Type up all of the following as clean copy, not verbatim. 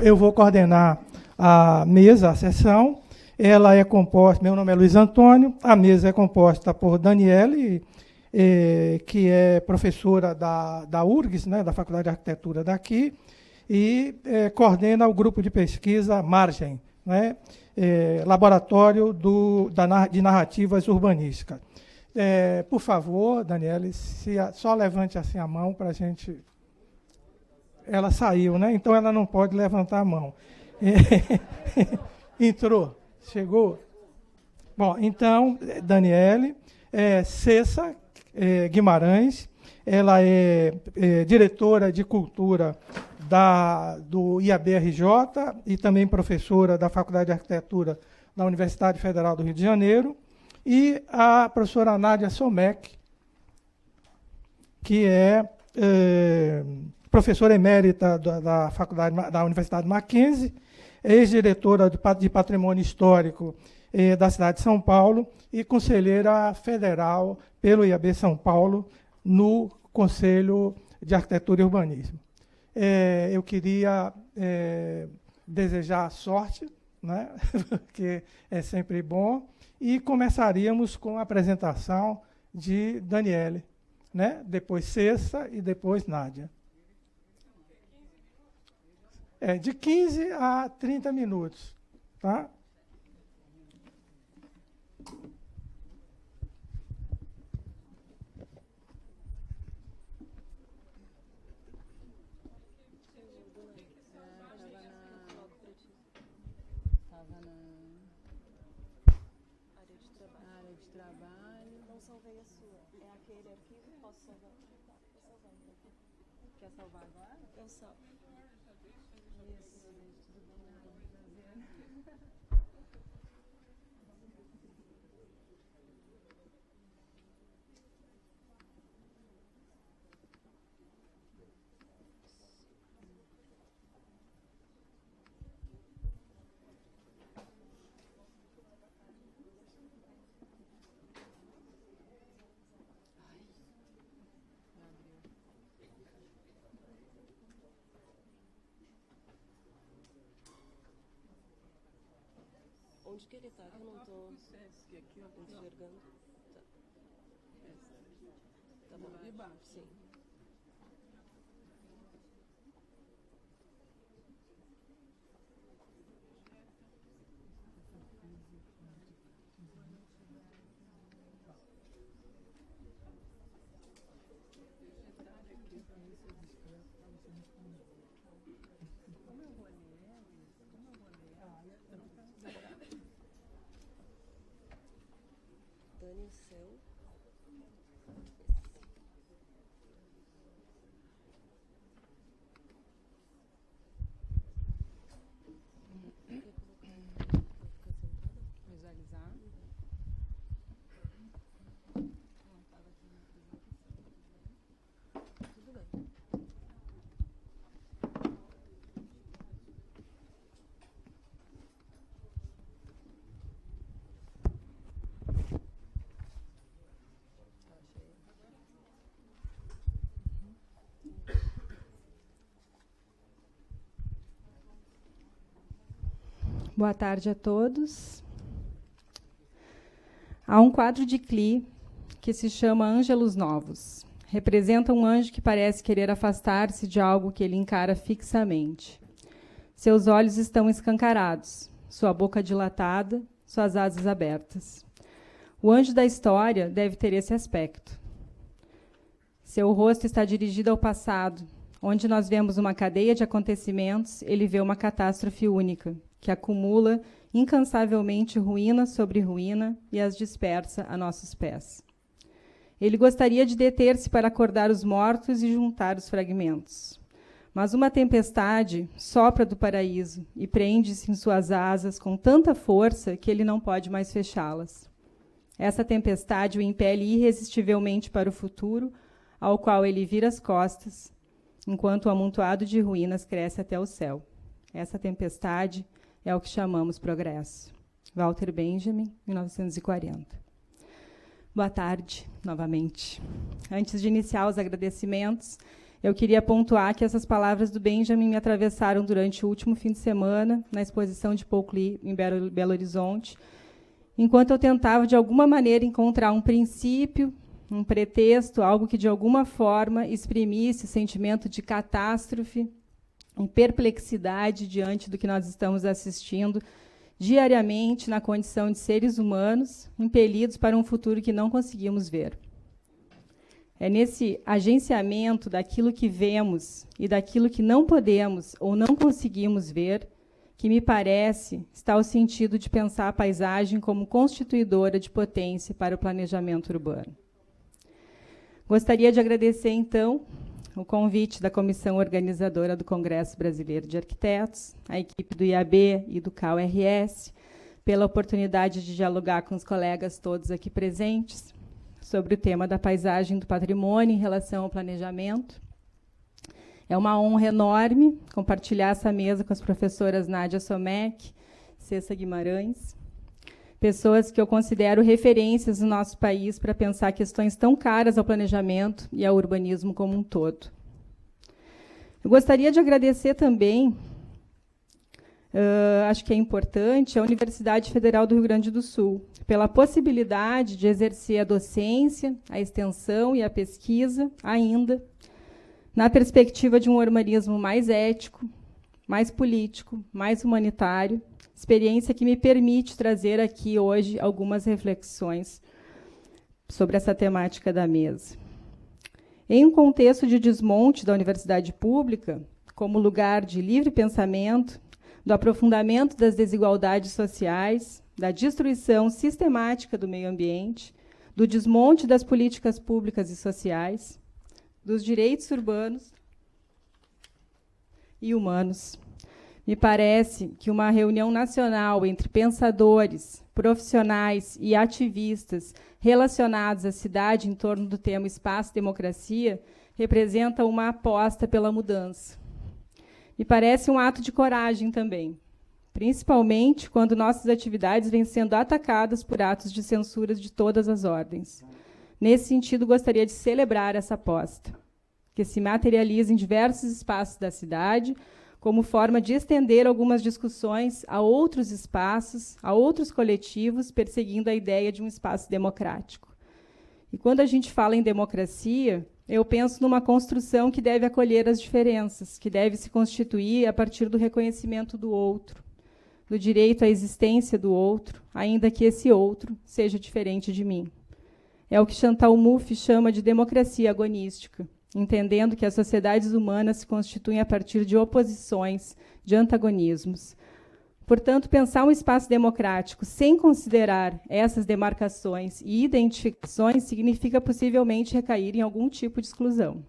Eu vou coordenar a mesa, a sessão. Ela é composta, meu nome é Luiz Antônio, a mesa é composta por Daniele, que é professora da URGS, né, da Faculdade de Arquitetura daqui, e coordena o grupo de pesquisa Margem, né, Laboratório de Narrativas Urbanísticas. Por favor, Daniele, só levante assim a mão para a gente... Ela saiu, né? Então ela não pode levantar a mão. Entrou, chegou. Bom, então, Daniele, Cessa Guimarães, ela é diretora de cultura do IABRJ e também professora da Faculdade de Arquitetura da Universidade Federal do Rio de Janeiro, e a professora Nádia Somec, que é professora emérita da Universidade Mackenzie, ex-diretora de Patrimônio Histórico da cidade de São Paulo e conselheira federal pelo IAB São Paulo no Conselho de Arquitetura e Urbanismo. Eu queria desejar sorte, né? Porque é sempre bom, e começaríamos com a apresentação de Daniele, né? Depois Cessa e depois Nádia. De 15 a 30 minutos, tá? Salvei a sua. É aquele arquivo? Posso salvar? Vou salvar. Quer salvar agora? Eu salvo. Onde que ele está? Eu não estou enxergando. Tá bom. Sim. Dani, o seu. Visualizar. Tudo bem. Boa tarde a todos. Há um quadro de Klee que se chama Ângelos Novos. Representa um anjo que parece querer afastar-se de algo que ele encara fixamente. Seus olhos estão escancarados, sua boca dilatada, suas asas abertas. O anjo da história deve ter esse aspecto. Seu rosto está dirigido ao passado. Onde nós vemos uma cadeia de acontecimentos, ele vê uma catástrofe única, que acumula incansavelmente ruína sobre ruína e as dispersa a nossos pés. Ele gostaria de deter-se para acordar os mortos e juntar os fragmentos. Mas uma tempestade sopra do paraíso e prende-se em suas asas com tanta força que ele não pode mais fechá-las. Essa tempestade o impele irresistivelmente para o futuro, ao qual ele vira as costas, enquanto o amontoado de ruínas cresce até o céu. Essa tempestade é o que chamamos progresso. Walter Benjamin, 1940. Boa tarde, novamente. Antes de iniciar os agradecimentos, eu queria pontuar que essas palavras do Benjamin me atravessaram durante o último fim de semana, na exposição de Paul Klee, em Belo Horizonte, enquanto eu tentava, de alguma maneira, encontrar um princípio, um pretexto, algo que, de alguma forma, exprimisse o sentimento de catástrofe e perplexidade diante do que nós estamos assistindo diariamente na condição de seres humanos, impelidos para um futuro que não conseguimos ver. É nesse agenciamento daquilo que vemos e daquilo que não podemos ou não conseguimos ver que, me parece, está o sentido de pensar a paisagem como constituidora de potência para o planejamento urbano. Gostaria de agradecer, então, o convite da comissão organizadora do Congresso Brasileiro de Arquitetos, a equipe do IAB e do CAU-RS, pela oportunidade de dialogar com os colegas todos aqui presentes sobre o tema da paisagem do patrimônio em relação ao planejamento. É uma honra enorme compartilhar essa mesa com as professoras Nádia Somek, Cessa Guimarães, pessoas que eu considero referências no nosso país para pensar questões tão caras ao planejamento e ao urbanismo como um todo. Eu gostaria de agradecer também, acho que é importante, a Universidade Federal do Rio Grande do Sul, pela possibilidade de exercer a docência, a extensão e a pesquisa, ainda, na perspectiva de um urbanismo mais ético, mais político, mais humanitário, experiência que me permite trazer aqui hoje algumas reflexões sobre essa temática da mesa. Em um contexto de desmonte da universidade pública, como lugar de livre pensamento, do aprofundamento das desigualdades sociais, da destruição sistemática do meio ambiente, do desmonte das políticas públicas e sociais, dos direitos urbanos e humanos. Me parece que uma reunião nacional entre pensadores, profissionais e ativistas relacionados à cidade em torno do tema Espaço e Democracia representa uma aposta pela mudança. Me parece um ato de coragem também, principalmente quando nossas atividades vêm sendo atacadas por atos de censura de todas as ordens. Nesse sentido, gostaria de celebrar essa aposta, que se materializa em diversos espaços da cidade, como forma de estender algumas discussões a outros espaços, a outros coletivos, perseguindo a ideia de um espaço democrático. E quando a gente fala em democracia, eu penso numa construção que deve acolher as diferenças, que deve se constituir a partir do reconhecimento do outro, do direito à existência do outro, ainda que esse outro seja diferente de mim. É o que Chantal Mouffe chama de democracia agonística, entendendo que as sociedades humanas se constituem a partir de oposições, de antagonismos. Portanto, pensar um espaço democrático sem considerar essas demarcações e identificações significa possivelmente recair em algum tipo de exclusão.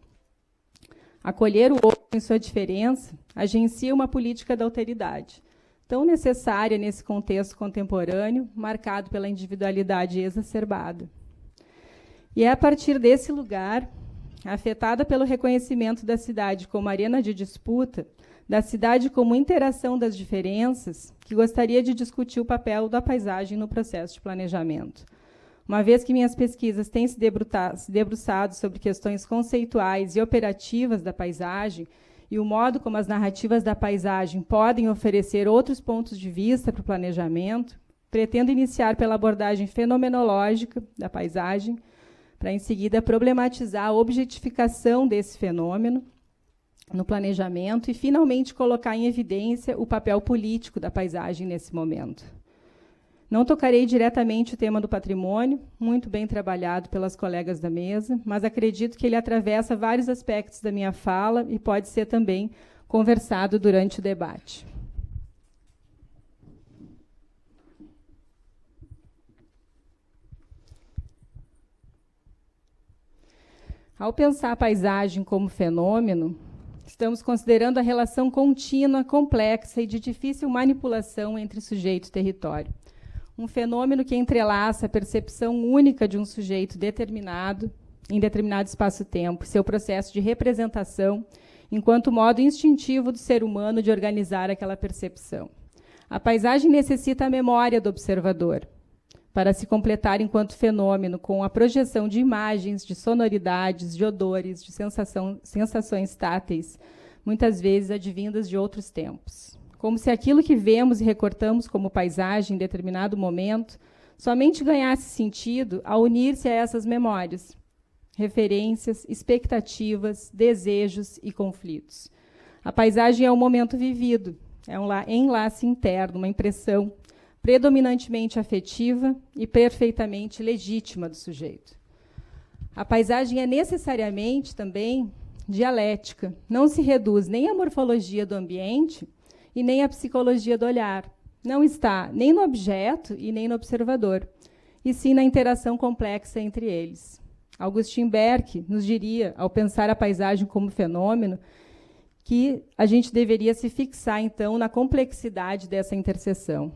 Acolher o outro em sua diferença agencia uma política da alteridade, tão necessária nesse contexto contemporâneo, marcado pela individualidade exacerbada. E é a partir desse lugar, afetada pelo reconhecimento da cidade como arena de disputa, da cidade como interação das diferenças, que gostaria de discutir o papel da paisagem no processo de planejamento. Uma vez que minhas pesquisas têm se debruçado sobre questões conceituais e operativas da paisagem e o modo como as narrativas da paisagem podem oferecer outros pontos de vista para o planejamento, pretendo iniciar pela abordagem fenomenológica da paisagem, para, em seguida, problematizar a objetificação desse fenômeno no planejamento e, finalmente, colocar em evidência o papel político da paisagem nesse momento. Não tocarei diretamente o tema do patrimônio, muito bem trabalhado pelas colegas da mesa, mas acredito que ele atravessa vários aspectos da minha fala e pode ser também conversado durante o debate. Ao pensar a paisagem como fenômeno, estamos considerando a relação contínua, complexa e de difícil manipulação entre sujeito e território. Um fenômeno que entrelaça a percepção única de um sujeito determinado, em determinado espaço-tempo, seu processo de representação, enquanto modo instintivo do ser humano de organizar aquela percepção. A paisagem necessita a memória do observador, para se completar enquanto fenômeno com a projeção de imagens, de sonoridades, de odores, de sensações táteis, muitas vezes advindas de outros tempos. Como se aquilo que vemos e recortamos como paisagem em determinado momento somente ganhasse sentido ao unir-se a essas memórias, referências, expectativas, desejos e conflitos. A paisagem é um momento vivido, é um enlace interno, uma impressão predominantemente afetiva e perfeitamente legítima do sujeito. A paisagem é necessariamente também dialética, não se reduz nem à morfologia do ambiente e nem à psicologia do olhar. Não está nem no objeto e nem no observador, e sim na interação complexa entre eles. Augustin Berck nos diria, ao pensar a paisagem como fenômeno, que a gente deveria se fixar, então, na complexidade dessa interseção.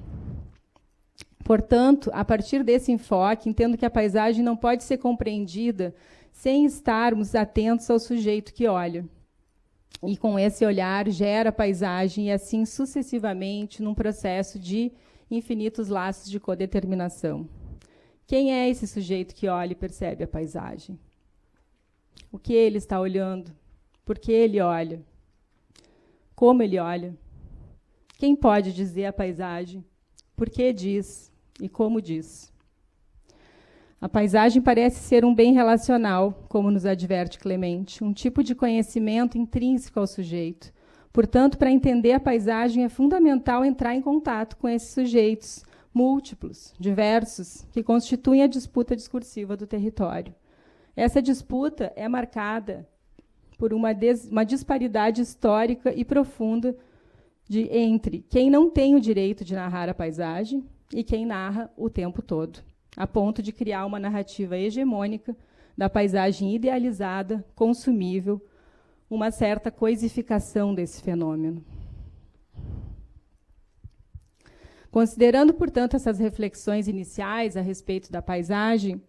Portanto, a partir desse enfoque, entendo que a paisagem não pode ser compreendida sem estarmos atentos ao sujeito que olha. E com esse olhar gera a paisagem e assim sucessivamente num processo de infinitos laços de codeterminação. Quem é esse sujeito que olha e percebe a paisagem? O que ele está olhando? Por que ele olha? Como ele olha? Quem pode dizer a paisagem? Por que diz e como diz? A paisagem parece ser um bem relacional, como nos adverte Clemente, um tipo de conhecimento intrínseco ao sujeito. Portanto, para entender a paisagem é fundamental entrar em contato com esses sujeitos múltiplos, diversos, que constituem a disputa discursiva do território. Essa disputa é marcada por uma disparidade histórica e profunda entre quem não tem o direito de narrar a paisagem e quem narra o tempo todo, a ponto de criar uma narrativa hegemônica da paisagem idealizada, consumível, uma certa coisificação desse fenômeno. Considerando, portanto, essas reflexões iniciais a respeito da paisagem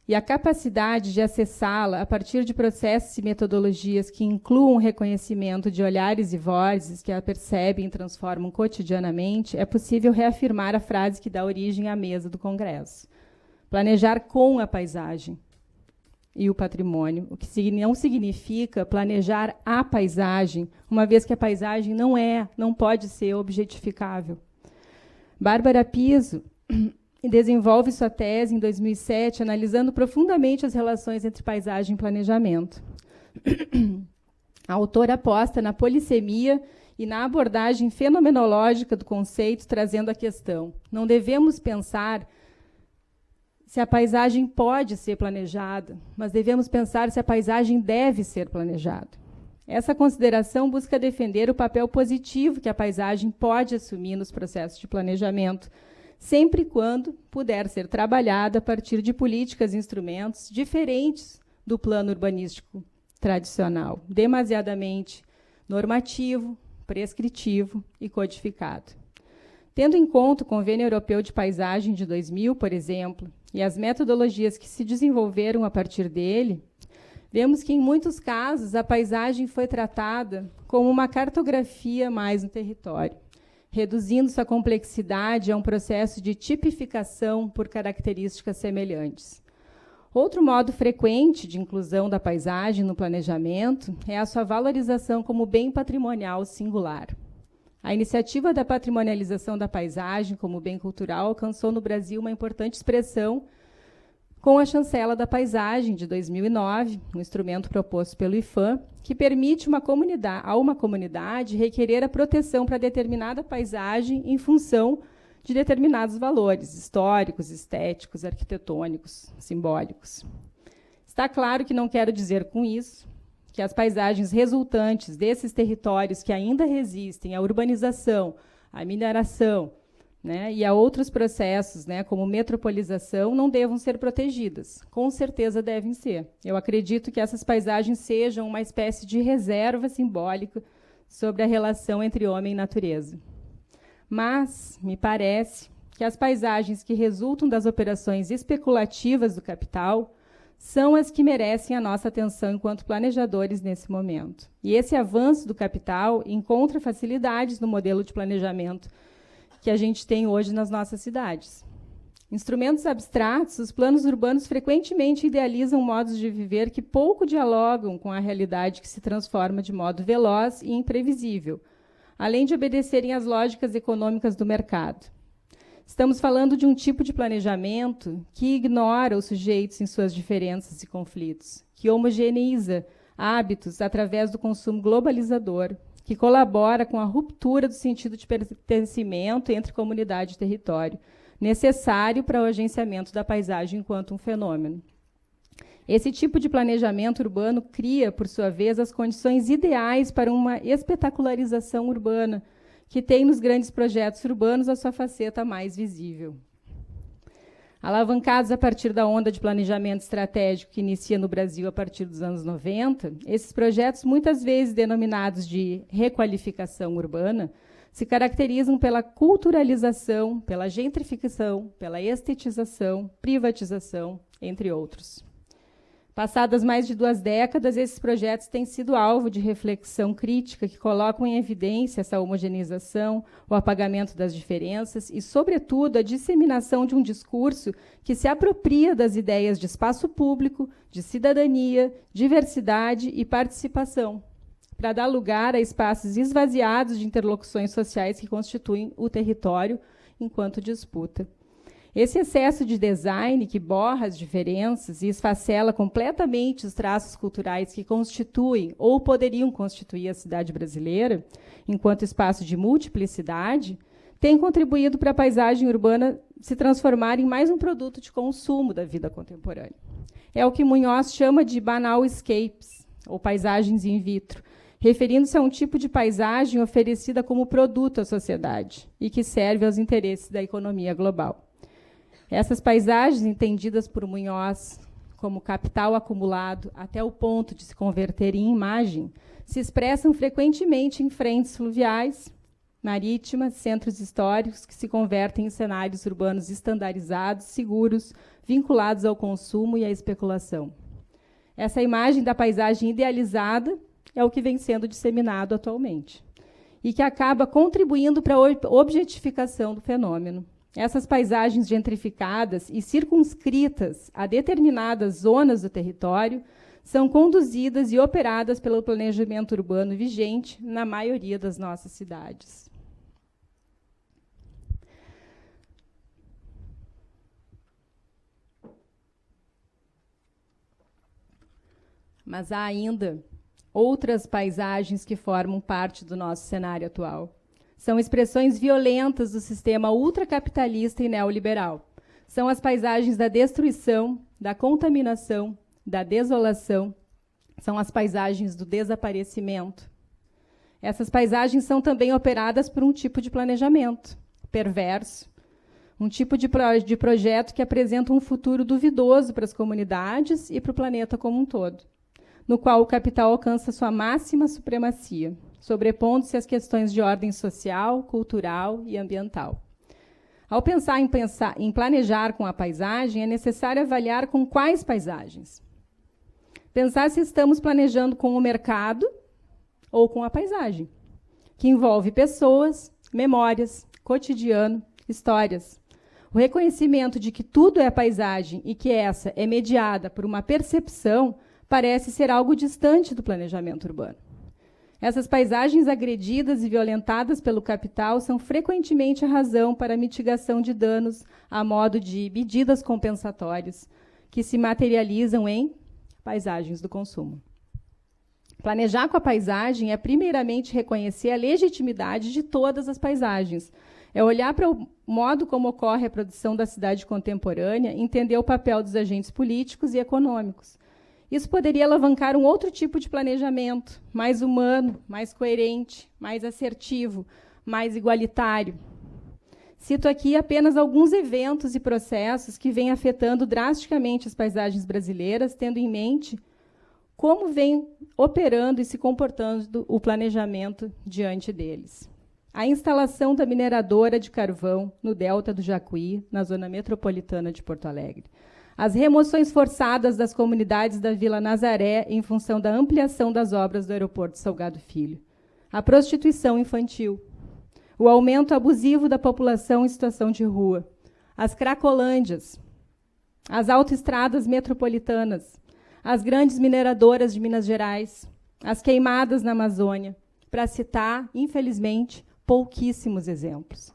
e a capacidade de acessá-la a partir de processos e metodologias que incluam o reconhecimento de olhares e vozes que a percebem e transformam cotidianamente, é possível reafirmar a frase que dá origem à mesa do Congresso. Planejar com a paisagem e o patrimônio, o que não significa planejar a paisagem, uma vez que a paisagem não pode ser objetificável. Bárbara Piso desenvolve sua tese em 2007, analisando profundamente as relações entre paisagem e planejamento. A autora aposta na polissemia e na abordagem fenomenológica do conceito, trazendo a questão: não devemos pensar se a paisagem pode ser planejada, mas devemos pensar se a paisagem deve ser planejada. Essa consideração busca defender o papel positivo que a paisagem pode assumir nos processos de planejamento, sempre e quando puder ser trabalhada a partir de políticas e instrumentos diferentes do plano urbanístico tradicional, demasiadamente normativo, prescritivo e codificado. Tendo em conta o Convênio Europeu de Paisagem de 2000, por exemplo, e as metodologias que se desenvolveram a partir dele, vemos que, em muitos casos, a paisagem foi tratada como uma cartografia mais no território, reduzindo sua complexidade a um processo de tipificação por características semelhantes. Outro modo frequente de inclusão da paisagem no planejamento é a sua valorização como bem patrimonial singular. A iniciativa da patrimonialização da paisagem como bem cultural alcançou no Brasil uma importante expressão com a Chancela da Paisagem, de 2009, um instrumento proposto pelo IFAM, que permite a uma comunidade requerer a proteção para determinada paisagem em função de determinados valores históricos, estéticos, arquitetônicos, simbólicos. Está claro que não quero dizer com isso que as paisagens resultantes desses territórios que ainda resistem à urbanização, à mineração, e a outros processos, como metropolização, não devam ser protegidas. Com certeza devem ser. Eu acredito que essas paisagens sejam uma espécie de reserva simbólica sobre a relação entre homem e natureza. Mas me parece que as paisagens que resultam das operações especulativas do capital são as que merecem a nossa atenção enquanto planejadores nesse momento. E esse avanço do capital encontra facilidades no modelo de planejamento que a gente tem hoje nas nossas cidades. Instrumentos abstratos, os planos urbanos frequentemente idealizam modos de viver que pouco dialogam com a realidade que se transforma de modo veloz e imprevisível, além de obedecerem às lógicas econômicas do mercado. Estamos falando de um tipo de planejamento que ignora os sujeitos em suas diferenças e conflitos, que homogeneiza hábitos através do consumo globalizador, que colabora com a ruptura do sentido de pertencimento entre comunidade e território, necessário para o agenciamento da paisagem enquanto um fenômeno. Esse tipo de planejamento urbano cria, por sua vez, as condições ideais para uma espetacularização urbana, que tem nos grandes projetos urbanos a sua faceta mais visível. Alavancados a partir da onda de planejamento estratégico que inicia no Brasil a partir dos anos 90, esses projetos, muitas vezes denominados de requalificação urbana, se caracterizam pela culturalização, pela gentrificação, pela estetização, privatização, entre outros. Passadas mais de 2 décadas, esses projetos têm sido alvo de reflexão crítica que colocam em evidência essa homogeneização, o apagamento das diferenças e, sobretudo, a disseminação de um discurso que se apropria das ideias de espaço público, de cidadania, diversidade e participação, para dar lugar a espaços esvaziados de interlocuções sociais que constituem o território enquanto disputa. Esse excesso de design que borra as diferenças e esfacela completamente os traços culturais que constituem ou poderiam constituir a cidade brasileira, enquanto espaço de multiplicidade, tem contribuído para a paisagem urbana se transformar em mais um produto de consumo da vida contemporânea. É o que Munhoz chama de banal escapes, ou paisagens in vitro, referindo-se a um tipo de paisagem oferecida como produto à sociedade e que serve aos interesses da economia global. Essas paisagens, entendidas por Munhoz como capital acumulado até o ponto de se converter em imagem, se expressam frequentemente em frentes fluviais, marítimas, centros históricos que se convertem em cenários urbanos estandarizados, seguros, vinculados ao consumo e à especulação. Essa imagem da paisagem idealizada é o que vem sendo disseminado atualmente e que acaba contribuindo para a objetificação do fenômeno. Essas paisagens gentrificadas e circunscritas a determinadas zonas do território são conduzidas e operadas pelo planejamento urbano vigente na maioria das nossas cidades. Mas há ainda outras paisagens que formam parte do nosso cenário atual. São expressões violentas do sistema ultracapitalista e neoliberal. São as paisagens da destruição, da contaminação, da desolação. São as paisagens do desaparecimento. Essas paisagens são também operadas por um tipo de planejamento perverso, um tipo de projeto que apresenta um futuro duvidoso para as comunidades e para o planeta como um todo, no qual o capital alcança sua máxima supremacia, sobrepondo-se às questões de ordem social, cultural e ambiental. Ao pensar em planejar com a paisagem, é necessário avaliar com quais paisagens. Pensar se estamos planejando com o mercado ou com a paisagem, que envolve pessoas, memórias, cotidiano, histórias. O reconhecimento de que tudo é paisagem e que essa é mediada por uma percepção parece ser algo distante do planejamento urbano. Essas paisagens agredidas e violentadas pelo capital são frequentemente a razão para a mitigação de danos a modo de medidas compensatórias, que se materializam em paisagens do consumo. Planejar com a paisagem é, primeiramente, reconhecer a legitimidade de todas as paisagens. É olhar para o modo como ocorre a produção da cidade contemporânea, entender o papel dos agentes políticos e econômicos. Isso poderia alavancar um outro tipo de planejamento, mais humano, mais coerente, mais assertivo, mais igualitário. Cito aqui apenas alguns eventos e processos que vêm afetando drasticamente as paisagens brasileiras, tendo em mente como vem operando e se comportando o planejamento diante deles. A instalação da mineradora de carvão no delta do Jacuí, na zona metropolitana de Porto Alegre. As remoções forçadas das comunidades da Vila Nazaré em função da ampliação das obras do aeroporto Salgado Filho. A prostituição infantil. O aumento abusivo da população em situação de rua. as cracolândias, as autoestradas metropolitanas, as grandes mineradoras de Minas Gerais, as queimadas na Amazônia, para citar, infelizmente, pouquíssimos exemplos.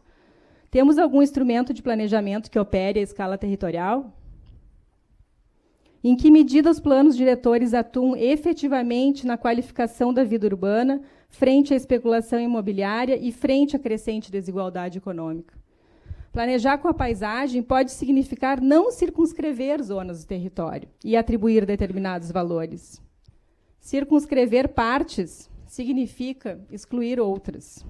Temos algum instrumento de planejamento que opere à escala territorial? Em que medida os planos diretores atuam efetivamente na qualificação da vida urbana, frente à especulação imobiliária e frente à crescente desigualdade econômica? Planejar com a paisagem pode significar não circunscrever zonas do território e atribuir determinados valores. Circunscrever partes significa excluir outras.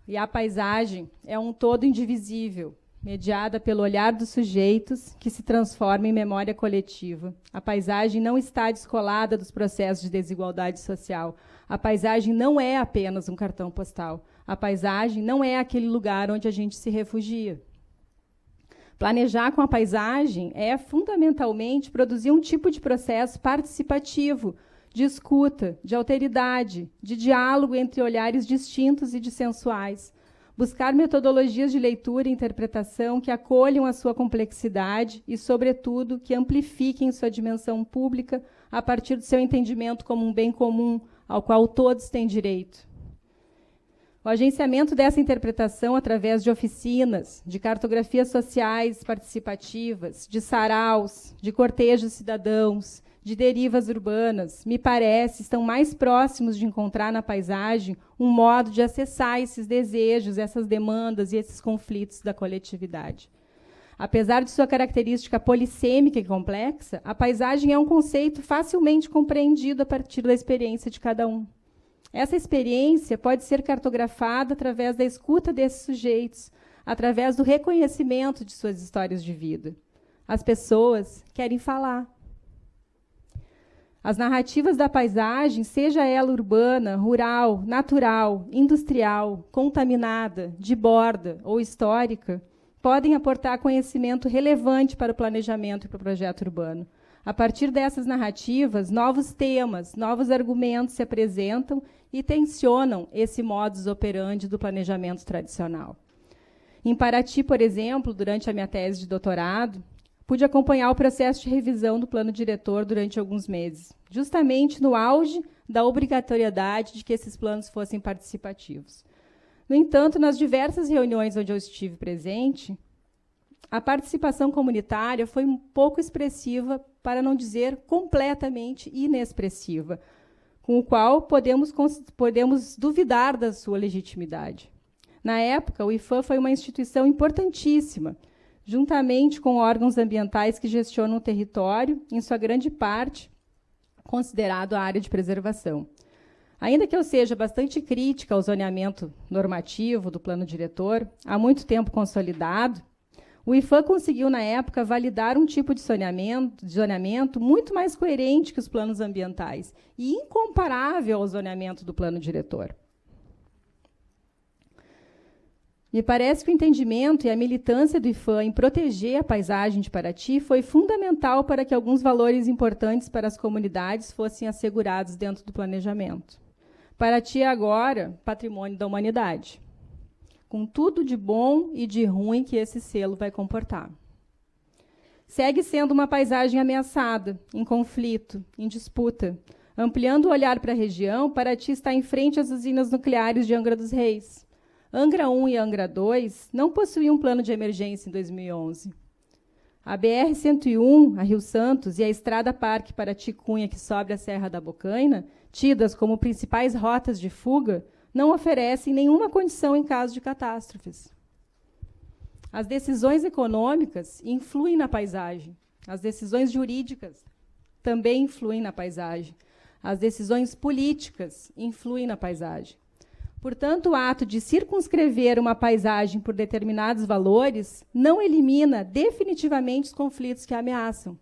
E a paisagem é um todo indivisível, mediada pelo olhar dos sujeitos, que se transforma em memória coletiva. A paisagem não está descolada dos processos de desigualdade social. A paisagem não é apenas um cartão postal. A paisagem não é aquele lugar onde a gente se refugia. Planejar com a paisagem é, fundamentalmente, produzir um tipo de processo participativo, de escuta, de alteridade, de diálogo entre olhares distintos e dissensuais. Buscar metodologias de leitura e interpretação que acolham a sua complexidade e, sobretudo, que amplifiquem sua dimensão pública a partir do seu entendimento como um bem comum, ao qual todos têm direito. O agenciamento dessa interpretação através de oficinas, de cartografias sociais participativas, de saraus, de cortejos cidadãos, de derivas urbanas, me parece, estão mais próximos de encontrar na paisagem um modo de acessar esses desejos, essas demandas e esses conflitos da coletividade. Apesar de sua característica polissêmica e complexa, a paisagem é um conceito facilmente compreendido a partir da experiência de cada um. Essa experiência pode ser cartografada através da escuta desses sujeitos, através do reconhecimento de suas histórias de vida. As pessoas querem falar. As narrativas da paisagem, seja ela urbana, rural, natural, industrial, contaminada, de borda ou histórica, podem aportar conhecimento relevante para o planejamento e para o projeto urbano. A partir dessas narrativas, novos temas, novos argumentos se apresentam e tensionam esse modus operandi do planejamento tradicional. Em Paraty, por exemplo, durante a minha tese de doutorado, pude acompanhar o processo de revisão do plano diretor durante alguns meses, justamente no auge da obrigatoriedade de que esses planos fossem participativos. No entanto, nas diversas reuniões onde eu estive presente, a participação comunitária foi um pouco expressiva, para não dizer completamente inexpressiva, com o qual podemos duvidar da sua legitimidade. Na época, o IPHAN foi uma instituição importantíssima, juntamente com órgãos ambientais que gestionam o território, em sua grande parte, considerado a área de preservação. Ainda que eu seja bastante crítica ao zoneamento normativo do plano diretor, há muito tempo consolidado, o IPHAN conseguiu, na época, validar um tipo de zoneamento muito mais coerente que os planos ambientais e incomparável ao zoneamento do plano diretor. Me parece que o entendimento e a militância do IPHAN em proteger a paisagem de Paraty foi fundamental para que alguns valores importantes para as comunidades fossem assegurados dentro do planejamento. Paraty é agora patrimônio da humanidade, com tudo de bom e de ruim que esse selo vai comportar. Segue sendo uma paisagem ameaçada, em conflito, em disputa. Ampliando o olhar para a região, Paraty está em frente às usinas nucleares de Angra dos Reis. Angra 1 e Angra 2 não possuíam um plano de emergência em 2011. A BR-101, a Rio Santos, e a Estrada Parque Paraty-Cunha, que sobe a Serra da Bocaina, tidas como principais rotas de fuga, não oferecem nenhuma condição em caso de catástrofes. As decisões econômicas influem na paisagem. As decisões jurídicas também influem na paisagem. As decisões políticas influem na paisagem. Portanto, o ato de circunscrever uma paisagem por determinados valores não elimina definitivamente os conflitos que a ameaçam.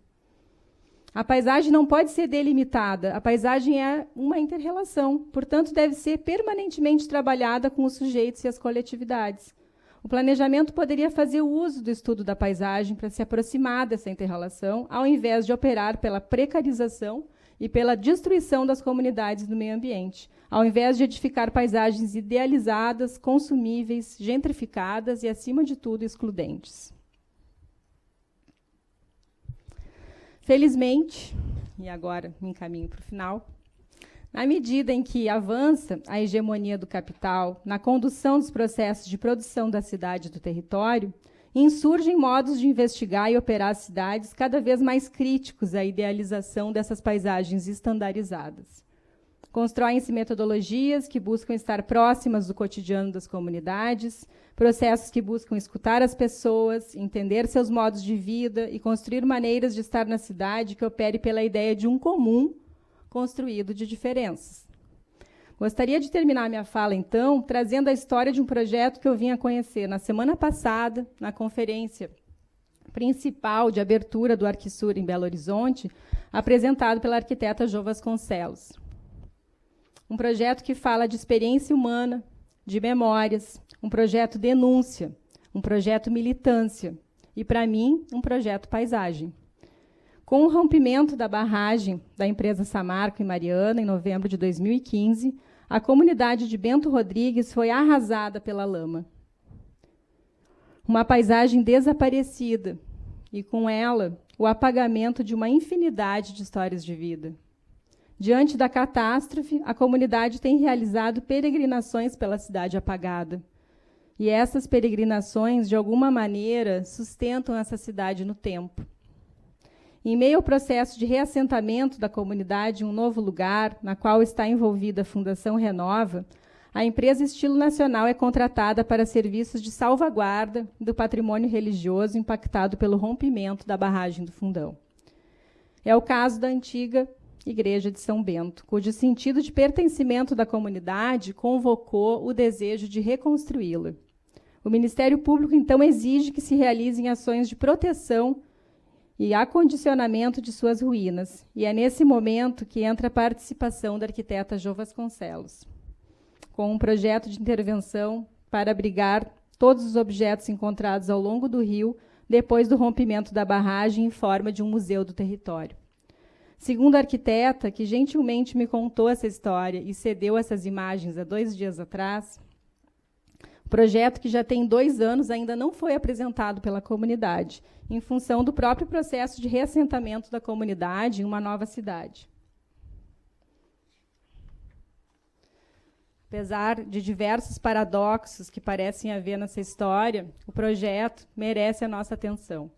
A paisagem não pode ser delimitada. A paisagem é uma inter-relação, portanto, deve ser permanentemente trabalhada com os sujeitos e as coletividades. O planejamento poderia fazer uso do estudo da paisagem para se aproximar dessa inter-relação, ao invés de operar pela precarização e pela destruição das comunidades do meio ambiente, ao invés de edificar paisagens idealizadas, consumíveis, gentrificadas e, acima de tudo, excludentes. Felizmente, e agora me encaminho para o final, na medida em que avança a hegemonia do capital na condução dos processos de produção da cidade e do território, insurgem modos de investigar e operar as cidades cada vez mais críticos à idealização dessas paisagens estandarizadas. Constroem-se metodologias que buscam estar próximas do cotidiano das comunidades, processos que buscam escutar as pessoas, entender seus modos de vida e construir maneiras de estar na cidade que opere pela ideia de um comum construído de diferenças. Gostaria de terminar minha fala, então, trazendo a história de um projeto que eu vim a conhecer na semana passada, na conferência principal de abertura do Arquisur em Belo Horizonte, apresentado pela arquiteta Jo Vasconcelos. Um projeto que fala de experiência humana, de memórias, um projeto denúncia, um projeto militância e, para mim, um projeto paisagem. Com o rompimento da barragem da empresa Samarco e Mariana, em novembro de 2015, a comunidade de Bento Rodrigues foi arrasada pela lama. Uma paisagem desaparecida e, com ela, o apagamento de uma infinidade de histórias de vida. Diante da catástrofe, a comunidade tem realizado peregrinações pela cidade apagada. E essas peregrinações, de alguma maneira, sustentam essa cidade no tempo. Em meio ao processo de reassentamento da comunidade em um novo lugar, na qual está envolvida a Fundação Renova, a empresa Estilo Nacional é contratada para serviços de salvaguarda do patrimônio religioso impactado pelo rompimento da barragem do Fundão. É o caso da antiga Igreja de São Bento, cujo sentido de pertencimento da comunidade convocou o desejo de reconstruí-la. O Ministério Público, então, exige que se realizem ações de proteção e acondicionamento de suas ruínas. E é nesse momento que entra a participação da arquiteta Jo Vasconcelos, com um projeto de intervenção para abrigar todos os objetos encontrados ao longo do rio depois do rompimento da barragem em forma de um museu do território. Segundo a arquiteta, que gentilmente me contou essa história e cedeu essas imagens há 2 dias atrás, o projeto, que já tem 2 anos, ainda não foi apresentado pela comunidade, em função do próprio processo de reassentamento da comunidade em uma nova cidade. Apesar de diversos paradoxos que parecem haver nessa história, o projeto merece a nossa atenção.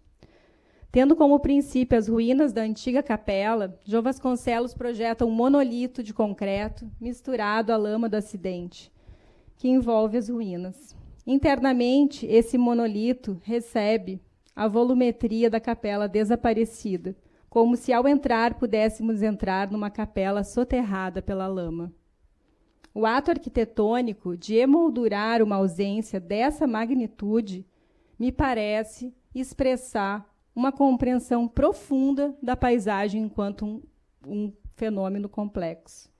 Tendo como princípio as ruínas da antiga capela, Jo Vasconcelos projeta um monolito de concreto misturado à lama do acidente, que envolve as ruínas. Internamente, esse monolito recebe a volumetria da capela desaparecida, como se, ao entrar, pudéssemos entrar numa capela soterrada pela lama. O ato arquitetônico de emoldurar uma ausência dessa magnitude me parece expressar uma compreensão profunda da paisagem enquanto um fenômeno complexo.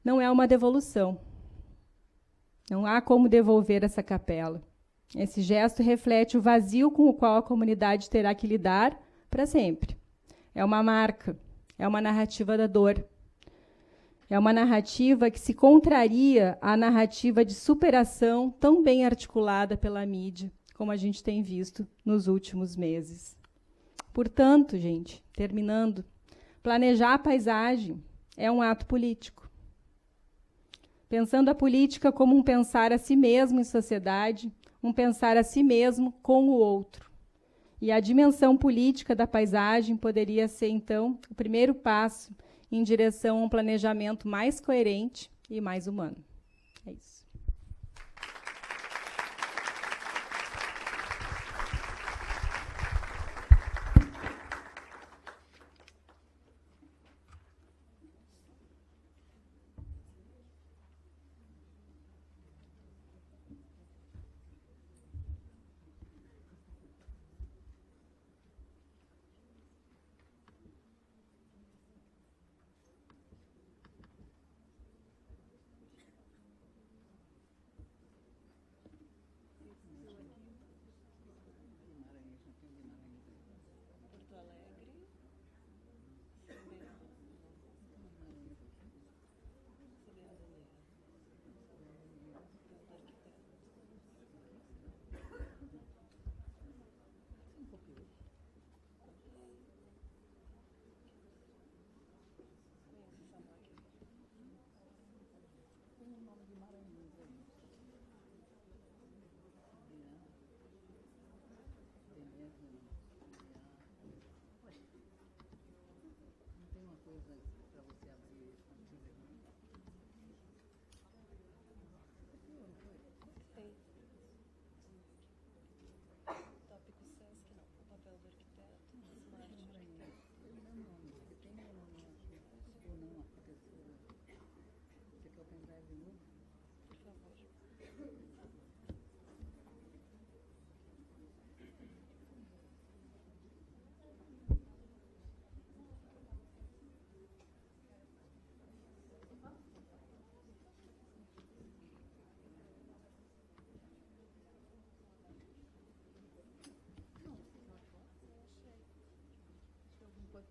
Não é uma devolução. Não há como devolver essa capela. Esse gesto reflete o vazio com o qual a comunidade terá que lidar para sempre. É uma marca, é uma narrativa da dor. É uma narrativa que se contraria à narrativa de superação tão bem articulada pela mídia, como a gente tem visto nos últimos meses. Portanto, gente, terminando, planejar a paisagem é um ato político. Pensando a política como um pensar a si mesmo em sociedade, um pensar a si mesmo com o outro. E a dimensão política da paisagem poderia ser, então, o primeiro passo em direção a um planejamento mais coerente e mais humano. É isso.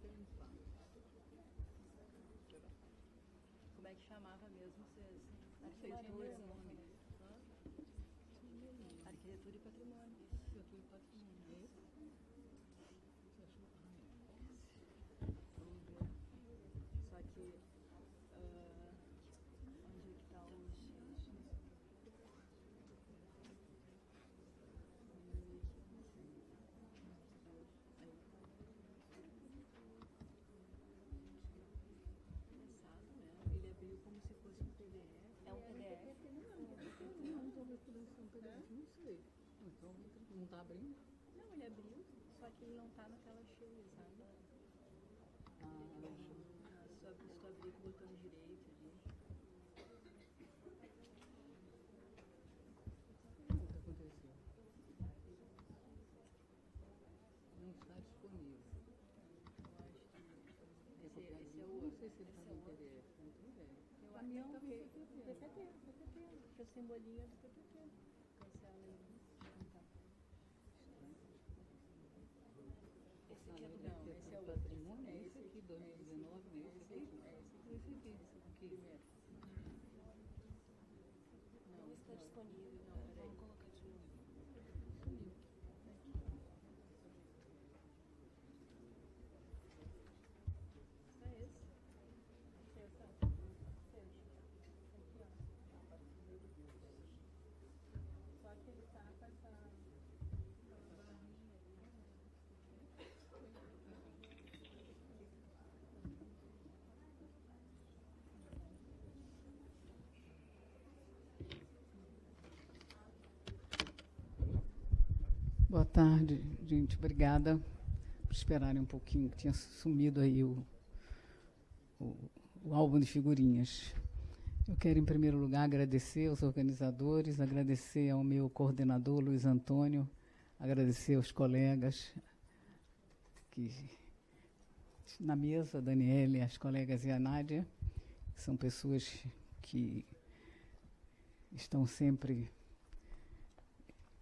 Como é que chamava mesmo vocês? Arquitetura e patrimônio. Arquitetura e patrimônio. Arquitetura e patrimônio. Só que onde é que está os... Ele abriu como se fosse um PDF. É um PDF? Não sei. Então não está abrindo? Não, ele abriu, só que ele não está na tela cheia, sabe? Se tu abrir com o botão direito ali. O que aconteceu? Não está disponível. Eu acho que esse é o Não outro. sei se ele está no PDF. Muito bem. Eu acho que tá no PPT. Que é o simbolinho do PPT. Cancela aí. Então. Esse aqui é do... Não, esse é o patrimônio. É Esse aqui, 2019, né? Esse aqui. Esse aqui. Primeiro. Não está disponível. Não, vamos colocar de novo. É esse. Só que ele tá com essa barrinha ali. Boa tarde, gente. Obrigada por esperarem um pouquinho, que tinha sumido aí o álbum de figurinhas. Eu quero, em primeiro lugar, agradecer aos organizadores, agradecer ao meu coordenador, Luiz Antônio, agradecer aos colegas que na mesa, a Daniele, as colegas e a Nádia, que são pessoas que estão sempre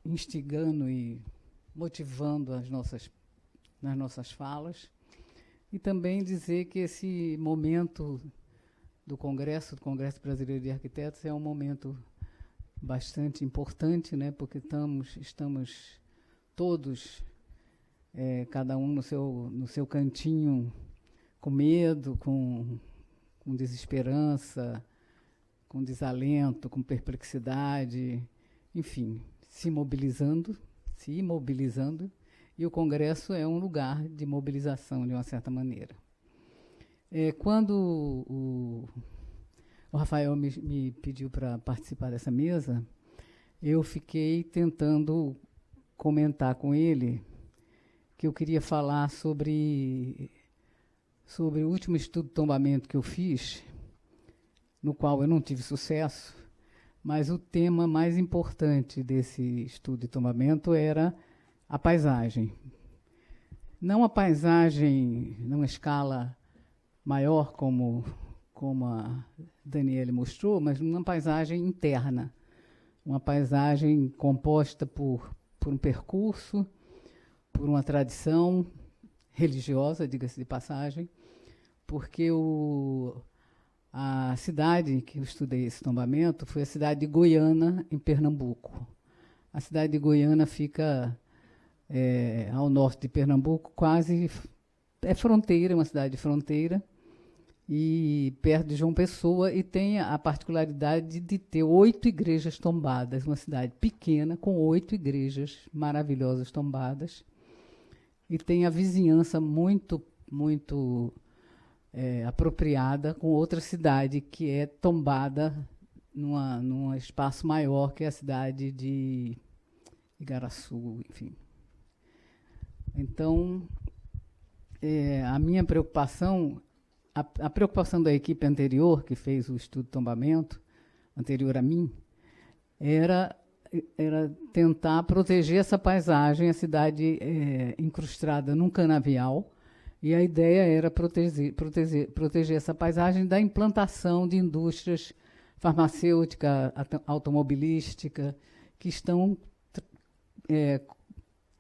instigando e motivando nas nossas falas. E também dizer que esse momento do Congresso Brasileiro de Arquitetos, é um momento bastante importante, né, porque estamos todos, cada um no seu cantinho, com medo, com desesperança, com desalento, com perplexidade, enfim, se imobilizando, e o Congresso é um lugar de mobilização, de uma certa maneira. Quando o Rafael me pediu para participar dessa mesa, eu fiquei tentando comentar com ele que eu queria falar sobre o último estudo de tombamento que eu fiz, no qual eu não tive sucesso, mas o tema mais importante desse estudo de tombamento era a paisagem. Não a paisagem numa escala maior, como a Daniele mostrou, mas uma paisagem interna, uma paisagem composta por um percurso, por uma tradição religiosa, diga-se de passagem, porque a cidade que eu estudei esse tombamento foi a cidade de Goiânia, em Pernambuco. A cidade de Goiânia fica ao norte de Pernambuco, quase é fronteira, uma cidade de fronteira, e perto de João Pessoa, e tem a particularidade de ter 8 igrejas tombadas, uma cidade pequena com 8 igrejas maravilhosas tombadas, e tem a vizinhança muito apropriada com outra cidade que é tombada num espaço maior, que é a cidade de Igaraçu, enfim. Então, a minha preocupação, a preocupação da equipe anterior, que fez o estudo de tombamento, anterior a mim, era tentar proteger essa paisagem, a cidade incrustada num canavial, e a ideia era proteger essa paisagem da implantação de indústrias farmacêutica, automobilística, que estão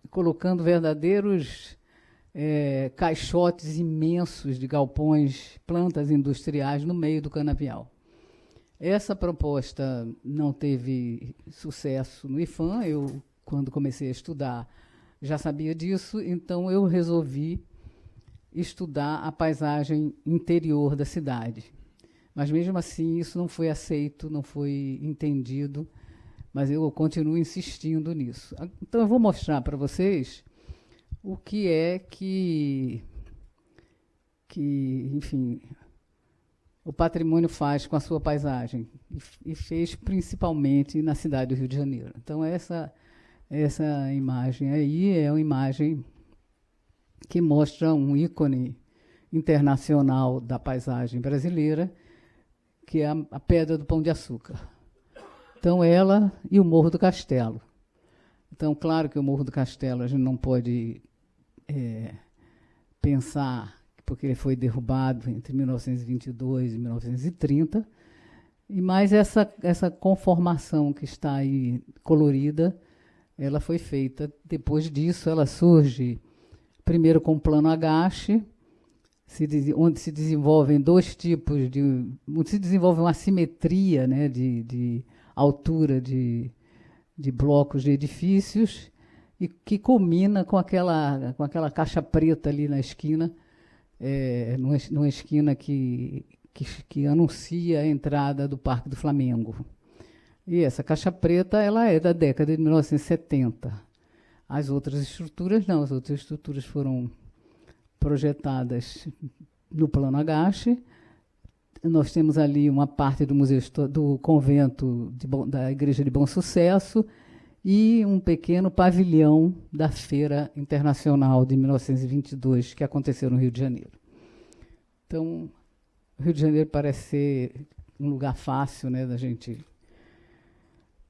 colocando verdadeiros caixotes imensos de galpões, plantas industriais no meio do canavial. Essa proposta não teve sucesso no IFAM. Eu, quando comecei a estudar, já sabia disso, então eu resolvi estudar a paisagem interior da cidade. Mas, mesmo assim, isso não foi aceito, não foi entendido, mas eu continuo insistindo nisso. Então, eu vou mostrar para vocês o que é que, enfim, o patrimônio faz com a sua paisagem, e fez principalmente na cidade do Rio de Janeiro. Então, essa imagem aí é uma imagem que mostra um ícone internacional da paisagem brasileira, que é a Pedra do Pão de Açúcar. Então, ela e o Morro do Castelo. Então, claro que o Morro do Castelo a gente não pode pensar, porque ele foi derrubado entre 1922 e 1930, mas essa conformação que está aí colorida, ela foi feita. Depois disso, ela surge primeiro com o plano agache, onde se desenvolvem dois tipos onde se desenvolve uma simetria, né, de altura de blocos de edifícios, e que culmina com aquela caixa preta ali na esquina, numa esquina que anuncia a entrada do Parque do Flamengo. E essa caixa preta, ela é da década de 1970. As outras estruturas não, as outras estruturas foram projetadas no plano agache. Nós temos ali uma parte do convento da Igreja de Bom Sucesso e um pequeno pavilhão da Feira Internacional de 1922, que aconteceu no Rio de Janeiro. Então, o Rio de Janeiro parece ser um lugar fácil, né, da gente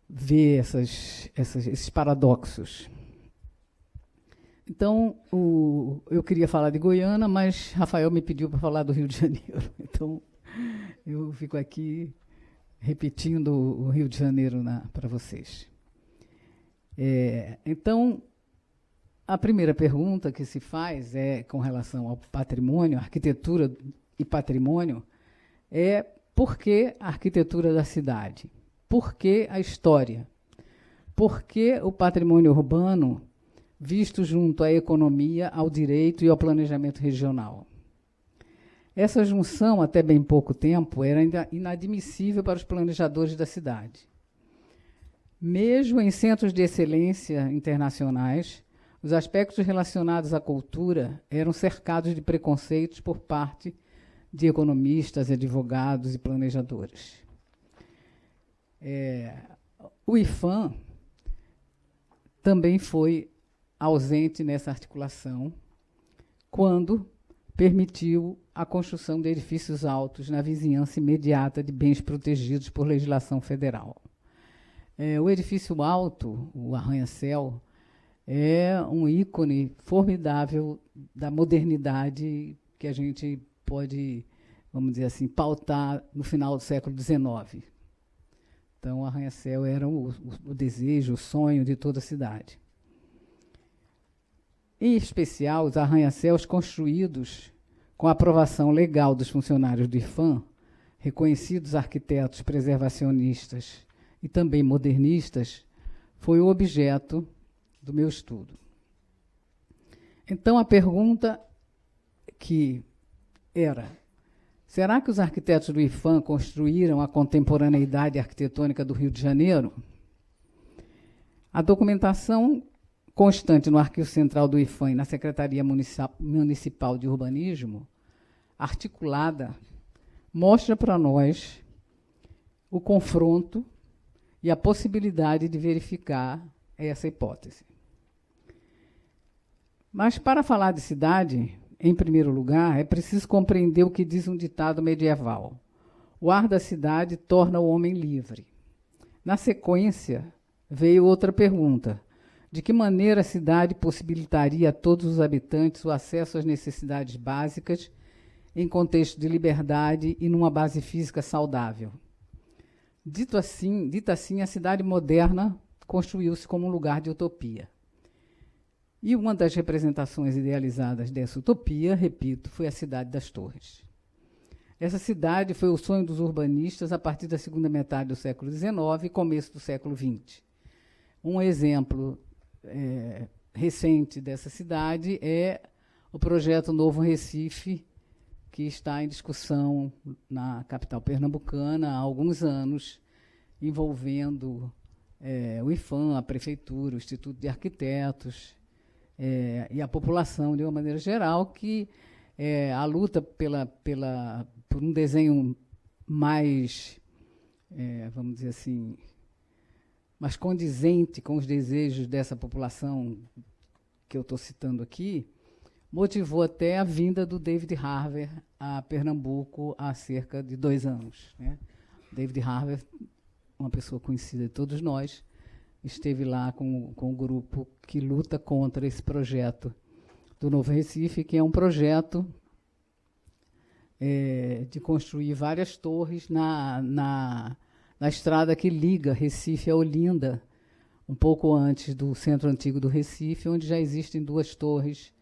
ver esses paradoxos. Então, eu queria falar de Goiânia, mas Rafael me pediu para falar do Rio de Janeiro. Então, eu fico aqui repetindo o Rio de Janeiro para vocês. Então, a primeira pergunta que se faz com relação ao patrimônio, arquitetura e patrimônio, é: por que a arquitetura da cidade? Por que a história? Por que o patrimônio urbano visto junto à economia, ao direito e ao planejamento regional? Essa junção, até bem pouco tempo, era ainda inadmissível para os planejadores da cidade. Mesmo em centros de excelência internacionais, os aspectos relacionados à cultura eram cercados de preconceitos por parte de economistas, advogados e planejadores. O IFAM também foi ausente nessa articulação quando permitiu a construção de edifícios altos na vizinhança imediata de bens protegidos por legislação federal. O edifício alto, o arranha-céu, é um ícone formidável da modernidade que a gente pode, vamos dizer assim, pautar no final do século XIX. Então, o arranha-céu era o desejo, o sonho de toda a cidade. Em especial, os arranha-céus construídos com a aprovação legal dos funcionários do IFAM, reconhecidos arquitetos preservacionistas e também modernistas, foi o objeto do meu estudo. Então, a pergunta que era: será que os arquitetos do IFAM construíram a contemporaneidade arquitetônica do Rio de Janeiro? A documentação constante no Arquivo Central do IFAM e na Secretaria Municipal de Urbanismo, articulada, mostra para nós o confronto e a possibilidade de verificar essa hipótese. Mas, para falar de cidade, em primeiro lugar, é preciso compreender o que diz um ditado medieval: o ar da cidade torna o homem livre. Na sequência, veio outra pergunta: de que maneira a cidade possibilitaria a todos os habitantes o acesso às necessidades básicas em contexto de liberdade e numa base física saudável? Dita assim, a cidade moderna construiu-se como um lugar de utopia. E uma das representações idealizadas dessa utopia, repito, foi a cidade das Torres. Essa cidade foi o sonho dos urbanistas a partir da segunda metade do século XIX e começo do século XX. Um exemplo recente dessa cidade é o projeto Novo Recife, que está em discussão na capital pernambucana há alguns anos, envolvendo o IFAM, a prefeitura, o Instituto de Arquitetos e a população, de uma maneira geral, que a luta por um desenho mais, vamos dizer assim, mais condizente com os desejos dessa população que eu estou citando aqui, motivou até a vinda do David Harvey a Pernambuco há cerca de 2 anos. Né? David Harvey, uma pessoa conhecida de todos nós, esteve lá com o grupo que luta contra esse projeto do Novo Recife, que é um projeto de construir várias torres na estrada que liga Recife a Olinda, um pouco antes do centro antigo do Recife, onde já existem 2 torres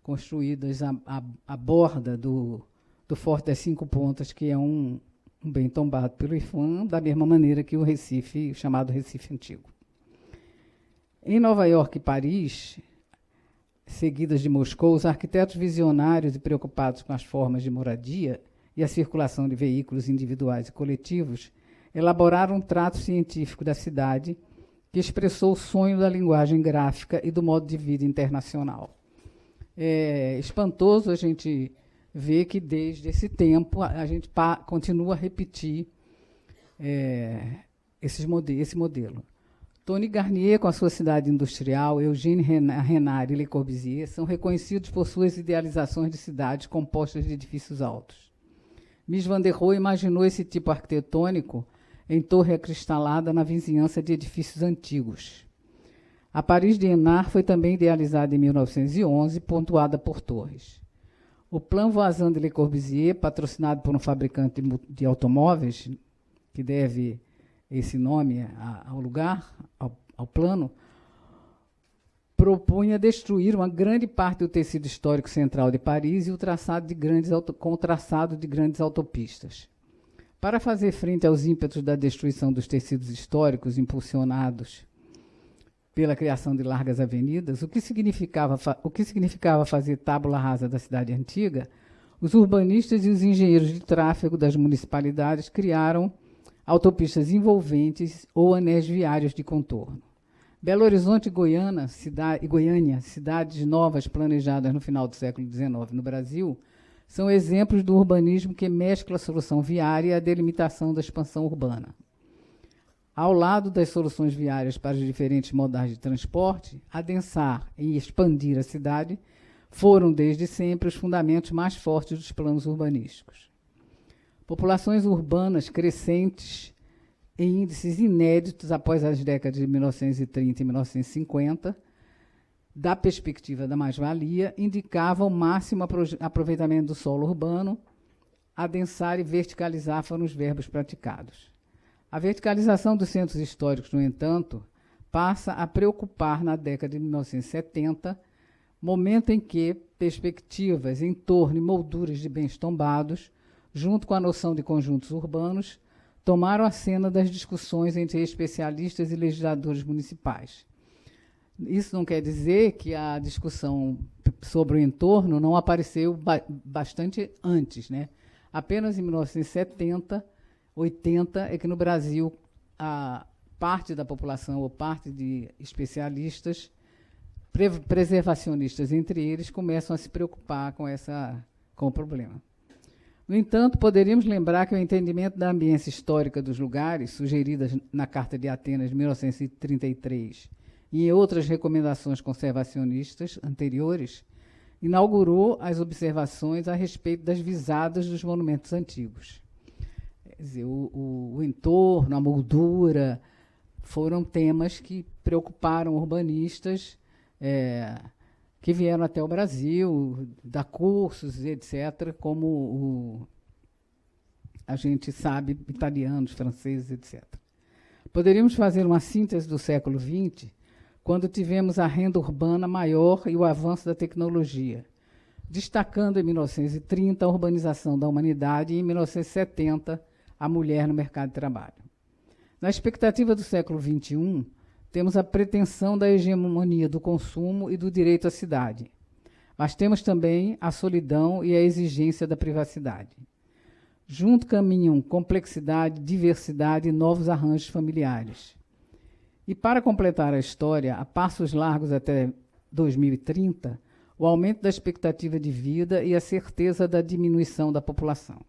construídas à borda do Forte das 5 Pontas, que é um bem tombado pelo IFAM, da mesma maneira que o Recife, o chamado Recife Antigo. Em Nova York e Paris, seguidas de Moscou, os arquitetos visionários e preocupados com as formas de moradia e a circulação de veículos individuais e coletivos elaboraram um trato científico da cidade que expressou o sonho da linguagem gráfica e do modo de vida internacional. É espantoso a gente ver que, desde esse tempo, a gente continua a repetir esse modelo. Tony Garnier, com a sua cidade industrial, Eugène Renard e Le Corbusier, são reconhecidos por suas idealizações de cidades compostas de edifícios altos. Mies van der Rohe imaginou esse tipo arquitetônico em torre acristalada na vizinhança de edifícios antigos. A Paris de Hénard foi também idealizada em 1911, pontuada por torres. O Plan Voisin de Le Corbusier, patrocinado por um fabricante de automóveis, que deve esse nome ao lugar, ao plano, propunha destruir uma grande parte do tecido histórico central de Paris e o traçado com o traçado de grandes autopistas. Para fazer frente aos ímpetos da destruição dos tecidos históricos impulsionados pela criação de largas avenidas, o que significava fazer tábula rasa da cidade antiga, os urbanistas e os engenheiros de tráfego das municipalidades criaram autopistas envolventes ou anéis viários de contorno. Belo Horizonte e Goiânia, cidades novas planejadas no final do século XIX no Brasil, são exemplos do urbanismo que mescla a solução viária e a delimitação da expansão urbana. Ao lado das soluções viárias para os diferentes modais de transporte, adensar e expandir a cidade foram, desde sempre, os fundamentos mais fortes dos planos urbanísticos. Populações urbanas crescentes em índices inéditos após as décadas de 1930 e 1950, da perspectiva da mais-valia, indicavam o máximo aproveitamento do solo urbano. Adensar e verticalizar foram os verbos praticados. A verticalização dos centros históricos, no entanto, passa a preocupar na década de 1970, momento em que perspectivas em torno e molduras de bens tombados, junto com a noção de conjuntos urbanos, tomaram a cena das discussões entre especialistas e legisladores municipais. Isso não quer dizer que a discussão sobre o entorno não apareceu bastante antes, né? Apenas em 1970, 80, é que no Brasil a parte da população ou parte de especialistas, preservacionistas entre eles, começam a se preocupar com o problema. No entanto, poderíamos lembrar que o entendimento da ambiência histórica dos lugares, sugerida na Carta de Atenas de 1933 e em outras recomendações conservacionistas anteriores, inaugurou as observações a respeito das visadas dos monumentos antigos. Quer dizer, o entorno, a moldura, foram temas que preocuparam urbanistas que vieram até o Brasil, dar cursos, etc., como a gente sabe, italianos, franceses, etc. Poderíamos fazer uma síntese do século XX quando tivemos a renda urbana maior e o avanço da tecnologia, destacando em 1930 a urbanização da humanidade e em 1970 a mulher no mercado de trabalho. Na expectativa do século XXI, temos a pretensão da hegemonia do consumo e do direito à cidade, mas temos também a solidão e a exigência da privacidade. Junto caminham complexidade, diversidade e novos arranjos familiares. E para completar a história, a passos largos até 2030, o aumento da expectativa de vida e a certeza da diminuição da população.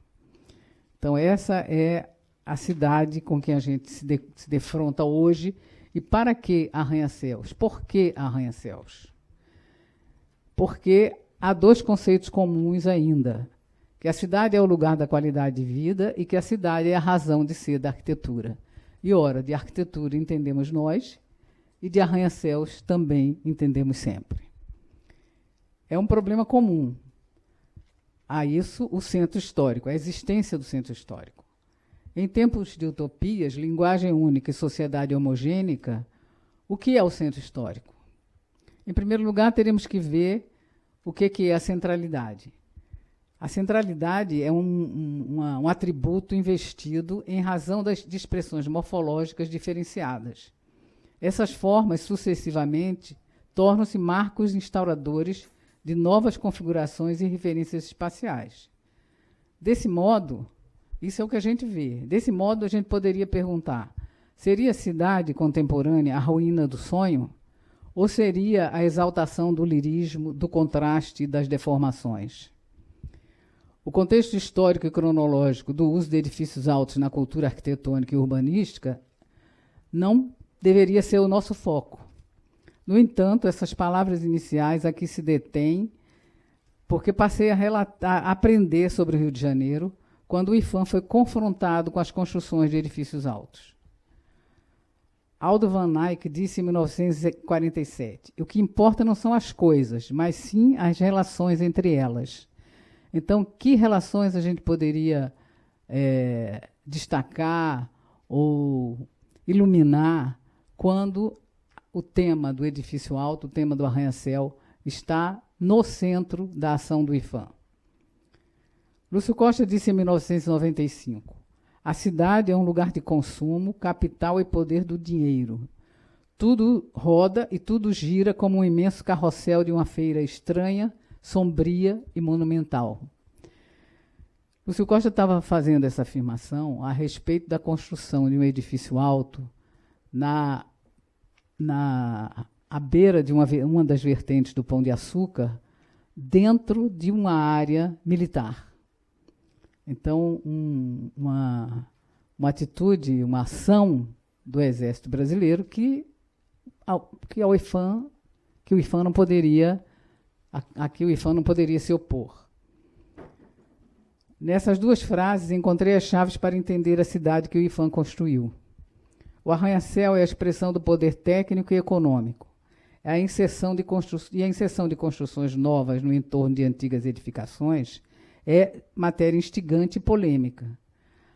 Então, essa é a cidade com que a gente se defronta hoje. E para que arranha-céus? Por que arranha-céus? Porque há dois conceitos comuns ainda, que a cidade é o lugar da qualidade de vida e que a cidade é a razão de ser da arquitetura. E, ora, de arquitetura entendemos nós e de arranha-céus também entendemos sempre. É um problema comum a isso o centro histórico, a existência do centro histórico. Em tempos de utopias, linguagem única e sociedade homogênica, o que é o centro histórico? Em primeiro lugar, teremos que ver o que é a centralidade. A centralidade é um atributo investido em razão de expressões morfológicas diferenciadas. Essas formas, sucessivamente, tornam-se marcos instauradores de novas configurações e referências espaciais. Desse modo, isso é o que a gente vê. Desse modo, a gente poderia perguntar, seria a cidade contemporânea a ruína do sonho? Ou seria a exaltação do lirismo, do contraste e das deformações? O contexto histórico e cronológico do uso de edifícios altos na cultura arquitetônica e urbanística não deveria ser o nosso foco. No entanto, essas palavras iniciais aqui se detêm, porque passei a aprender sobre o Rio de Janeiro quando o IPHAN foi confrontado com as construções de edifícios altos. Aldo Van Eyck disse em 1947, o que importa não são as coisas, mas sim as relações entre elas. Então, que relações a gente poderia destacar ou iluminar quando o tema do edifício alto, o tema do arranha-céu, está no centro da ação do IPHAN? Lúcio Costa disse em 1995, a cidade é um lugar de consumo, capital e poder do dinheiro. Tudo roda e tudo gira como um imenso carrossel de uma feira estranha, sombria e monumental. Lúcio Costa estava fazendo essa afirmação a respeito da construção de um edifício alto à beira de uma das vertentes do Pão de Açúcar, dentro de uma área militar. Então, uma atitude, uma ação do Exército Brasileiro que o IPHAN não poderia se opor. Nessas duas frases, encontrei as chaves para entender a cidade que o IPHAN construiu. O arranha-céu é a expressão do poder técnico e econômico. A inserção de construções novas no entorno de antigas edificações é matéria instigante e polêmica.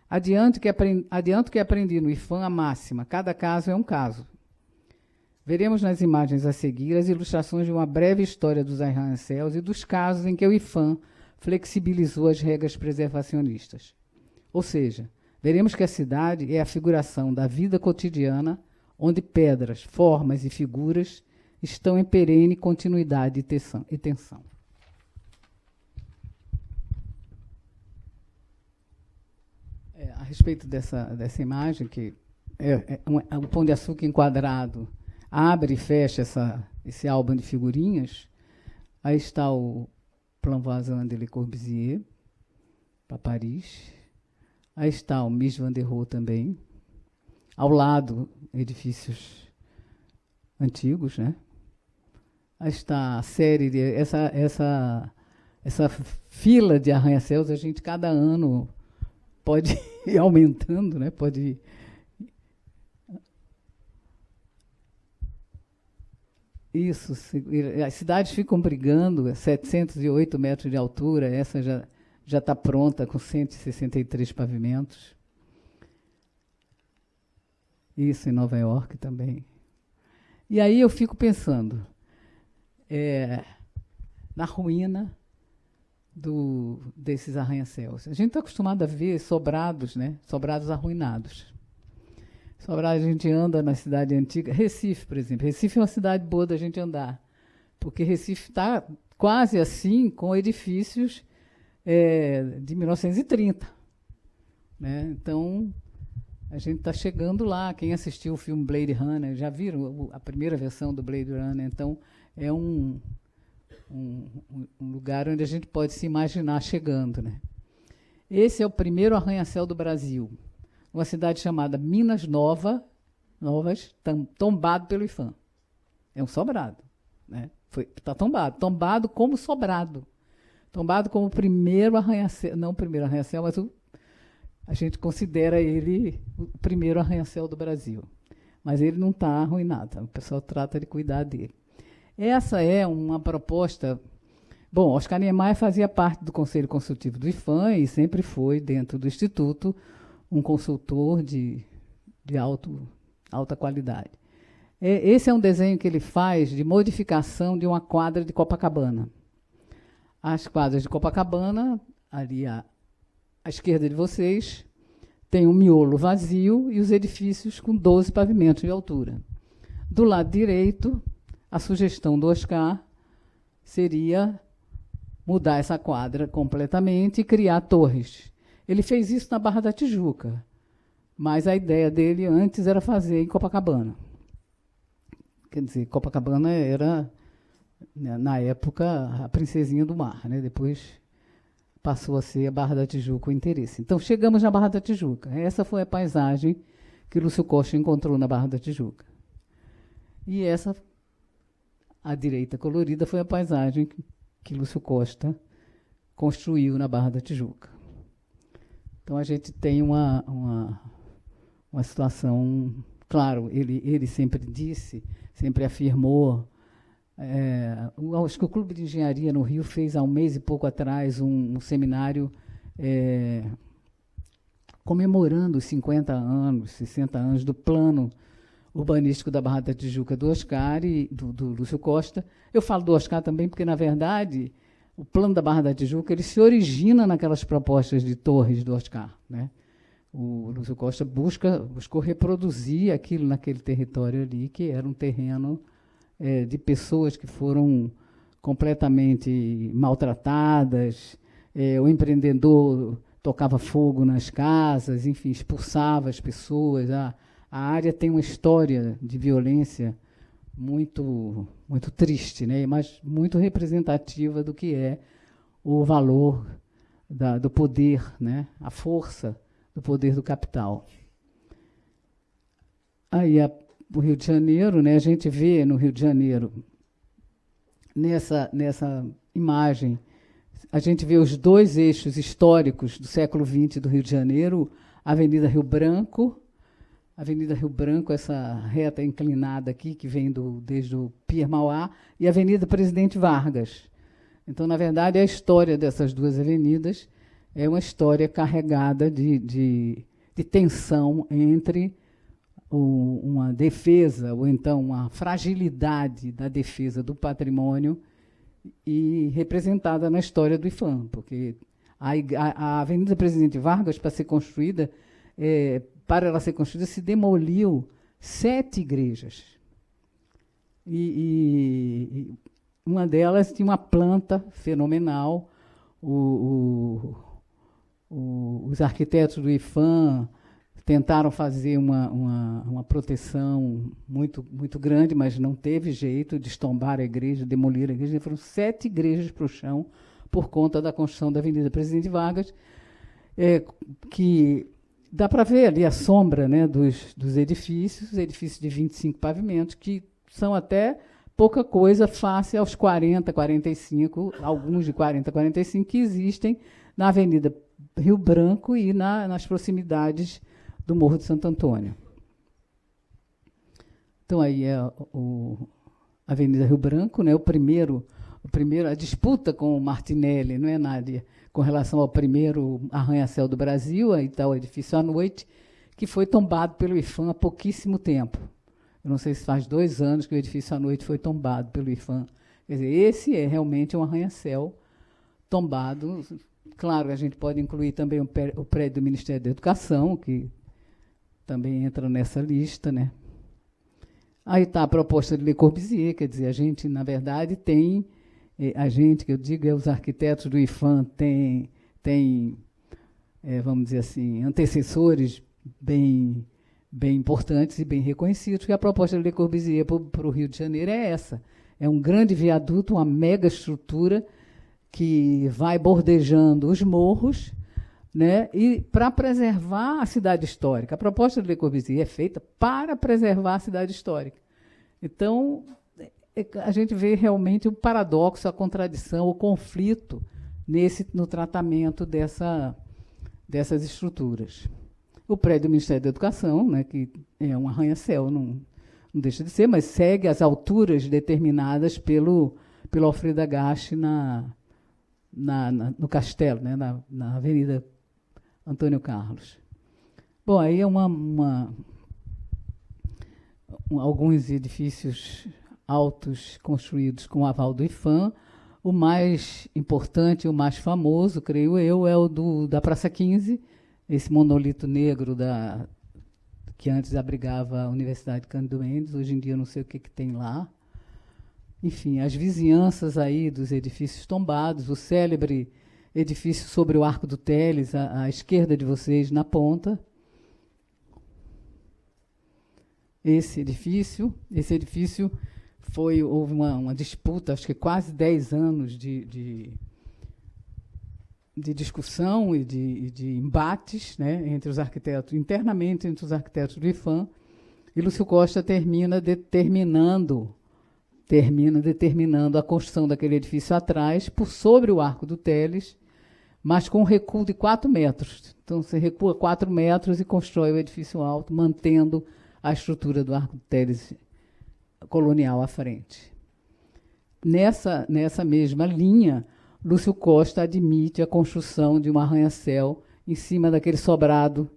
Adianto que aprendi no IPHAN a máxima, cada caso é um caso. Veremos nas imagens a seguir as ilustrações de uma breve história dos arranha-céus e dos casos em que o IPHAN flexibilizou as regras preservacionistas. Ou seja, veremos que a cidade é a figuração da vida cotidiana, onde pedras, formas e figuras estão em perene continuidade e tensão. A respeito dessa imagem, que é o Pão de Açúcar enquadrado, abre e fecha esse álbum de figurinhas, aí está o Plan Voisin de Le Corbusier, para Paris. Aí está o Mies van der Rohe também. Ao lado, edifícios antigos, né? Aí está a série de essa fila de arranha-céus, a gente cada ano pode ir aumentando, né? Pode ir. Isso, as cidades ficam brigando, 708 metros de altura, essa já está pronta, com 163 pavimentos. Isso em Nova York também. E aí eu fico pensando na ruína desses arranha-céus. A gente está acostumado a ver sobrados, né? Sobrados arruinados. Sobrados, a gente anda na cidade antiga. Recife, por exemplo. Recife é uma cidade boa da gente andar, porque Recife está quase assim com edifícios de 1930. Né? Então, a gente está chegando lá. Quem assistiu o filme Blade Runner, já viram a primeira versão do Blade Runner? Então, é um lugar onde a gente pode se imaginar chegando. Né? Esse é o primeiro arranha-céu do Brasil, uma cidade chamada Minas Novas, tombado pelo IPHAN. É um sobrado. Né? Está tombado como sobrado. Tombado como o primeiro arranha-céu, não o primeiro arranha-céu, mas a gente considera ele o primeiro arranha-céu do Brasil. Mas ele não está arruinado, o pessoal trata de cuidar dele. Essa é uma proposta. Bom, Oscar Niemeyer fazia parte do Conselho Consultivo do IPHAN e sempre foi, dentro do Instituto, um consultor de alta qualidade. Esse é um desenho que ele faz de modificação de uma quadra de Copacabana. As quadras de Copacabana, ali à esquerda de vocês, tem um miolo vazio e os edifícios com 12 pavimentos de altura. Do lado direito, a sugestão do Oscar seria mudar essa quadra completamente e criar torres. Ele fez isso na Barra da Tijuca, mas a ideia dele antes era fazer em Copacabana. Quer dizer, Copacabana era, na época, a princesinha do mar, né? Depois passou a ser a Barra da Tijuca o interesse. Então, chegamos na Barra da Tijuca. Essa foi a paisagem que Lúcio Costa encontrou na Barra da Tijuca. E essa, à direita colorida, foi a paisagem que Lúcio Costa construiu na Barra da Tijuca. Então, a gente tem uma situação. Claro, ele sempre disse, sempre afirmou. Acho que o Clube de Engenharia no Rio fez, há um mês e pouco atrás, um seminário comemorando os 50 anos, 60 anos do plano urbanístico da Barra da Tijuca do Oscar e do Lúcio Costa. Eu falo do Oscar também porque, na verdade, o plano da Barra da Tijuca ele se origina naquelas propostas de torres do Oscar. Né? O Lúcio Costa buscou reproduzir aquilo naquele território ali, que era um terreno de pessoas que foram completamente maltratadas. O empreendedor tocava fogo nas casas, enfim, expulsava as pessoas. A área tem uma história de violência muito, muito triste, né? Mas muito representativa do que é o valor do poder, né? A força do poder do capital. Aí, o Rio de Janeiro, né? A gente vê no Rio de Janeiro, nessa imagem, a gente vê os dois eixos históricos do século XX do Rio de Janeiro, a Avenida Rio Branco, essa reta inclinada aqui, que vem desde o Pier Mauá, e a Avenida Presidente Vargas. Então, na verdade, a história dessas duas avenidas é uma história carregada de tensão entre uma defesa, ou então uma fragilidade da defesa do patrimônio e representada na história do IPHAN, porque a Avenida Presidente Vargas, para ela ser construída, se demoliu 7 igrejas. E uma delas tinha uma planta fenomenal. Os arquitetos do IPHAN tentaram fazer uma proteção muito, muito grande, mas não teve jeito, destombar a igreja, demolir a igreja. Foram 7 igrejas para o chão por conta da construção da Avenida Presidente Vargas, que dá para ver ali a sombra, né, dos edifícios de 25 pavimentos, que são até pouca coisa face aos 40, 45, alguns de 40, 45, que existem na Avenida Rio Branco e nas proximidades do Morro de Santo Antônio. Então, aí é a Avenida Rio Branco, né, a disputa com o Martinelli, não é, Nádia, com relação ao primeiro arranha-céu do Brasil, aí está o edifício à noite, que foi tombado pelo IPHAN há pouquíssimo tempo. Eu não sei se faz 2 anos que o edifício à noite foi tombado pelo IPHAN. Quer dizer, esse é realmente um arranha-céu tombado. Claro, a gente pode incluir também o prédio do Ministério da Educação, que também entra nessa lista, né? Aí está a proposta de Le Corbusier, quer dizer, a gente, na verdade, tem, a gente, que eu digo, os arquitetos do IPHAN tem vamos dizer assim, antecessores bem importantes e bem reconhecidos, que a proposta de Le Corbusier para o Rio de Janeiro é essa. É um grande viaduto, uma mega estrutura que vai bordejando os morros, né, e para preservar a cidade histórica. A proposta de Le Corbusier é feita para preservar a cidade histórica. Então, a gente vê realmente o paradoxo, a contradição, o conflito no tratamento dessas estruturas. O prédio do Ministério da Educação, né, que é um arranha-céu, não deixa de ser, mas segue as alturas determinadas pelo Alfredo Agache no Castelo, né, na Avenida Antônio Carlos. Bom, aí é alguns edifícios altos construídos com o aval do IPHAN. O mais importante, o mais famoso, creio eu, é o da Praça 15, esse monolito negro que antes abrigava a Universidade Cândido Mendes, hoje em dia não sei o que tem lá. Enfim, as vizinhanças aí dos edifícios tombados, o célebre edifício sobre o Arco do Teles, à esquerda de vocês, na ponta. Esse edifício houve uma disputa, acho que quase 10 anos de discussão e de embates, né, entre os arquitetos, internamente entre os arquitetos do IPHAN, e Lúcio Costa termina determinando a construção daquele edifício atrás, por sobre o Arco do Teles, mas com um recuo de 4 metros. Então, você recua 4 metros e constrói o edifício alto, mantendo a estrutura do Arco do Teles colonial à frente. Nessa mesma linha, Lúcio Costa admite a construção de um arranha-céu em cima daquele sobrado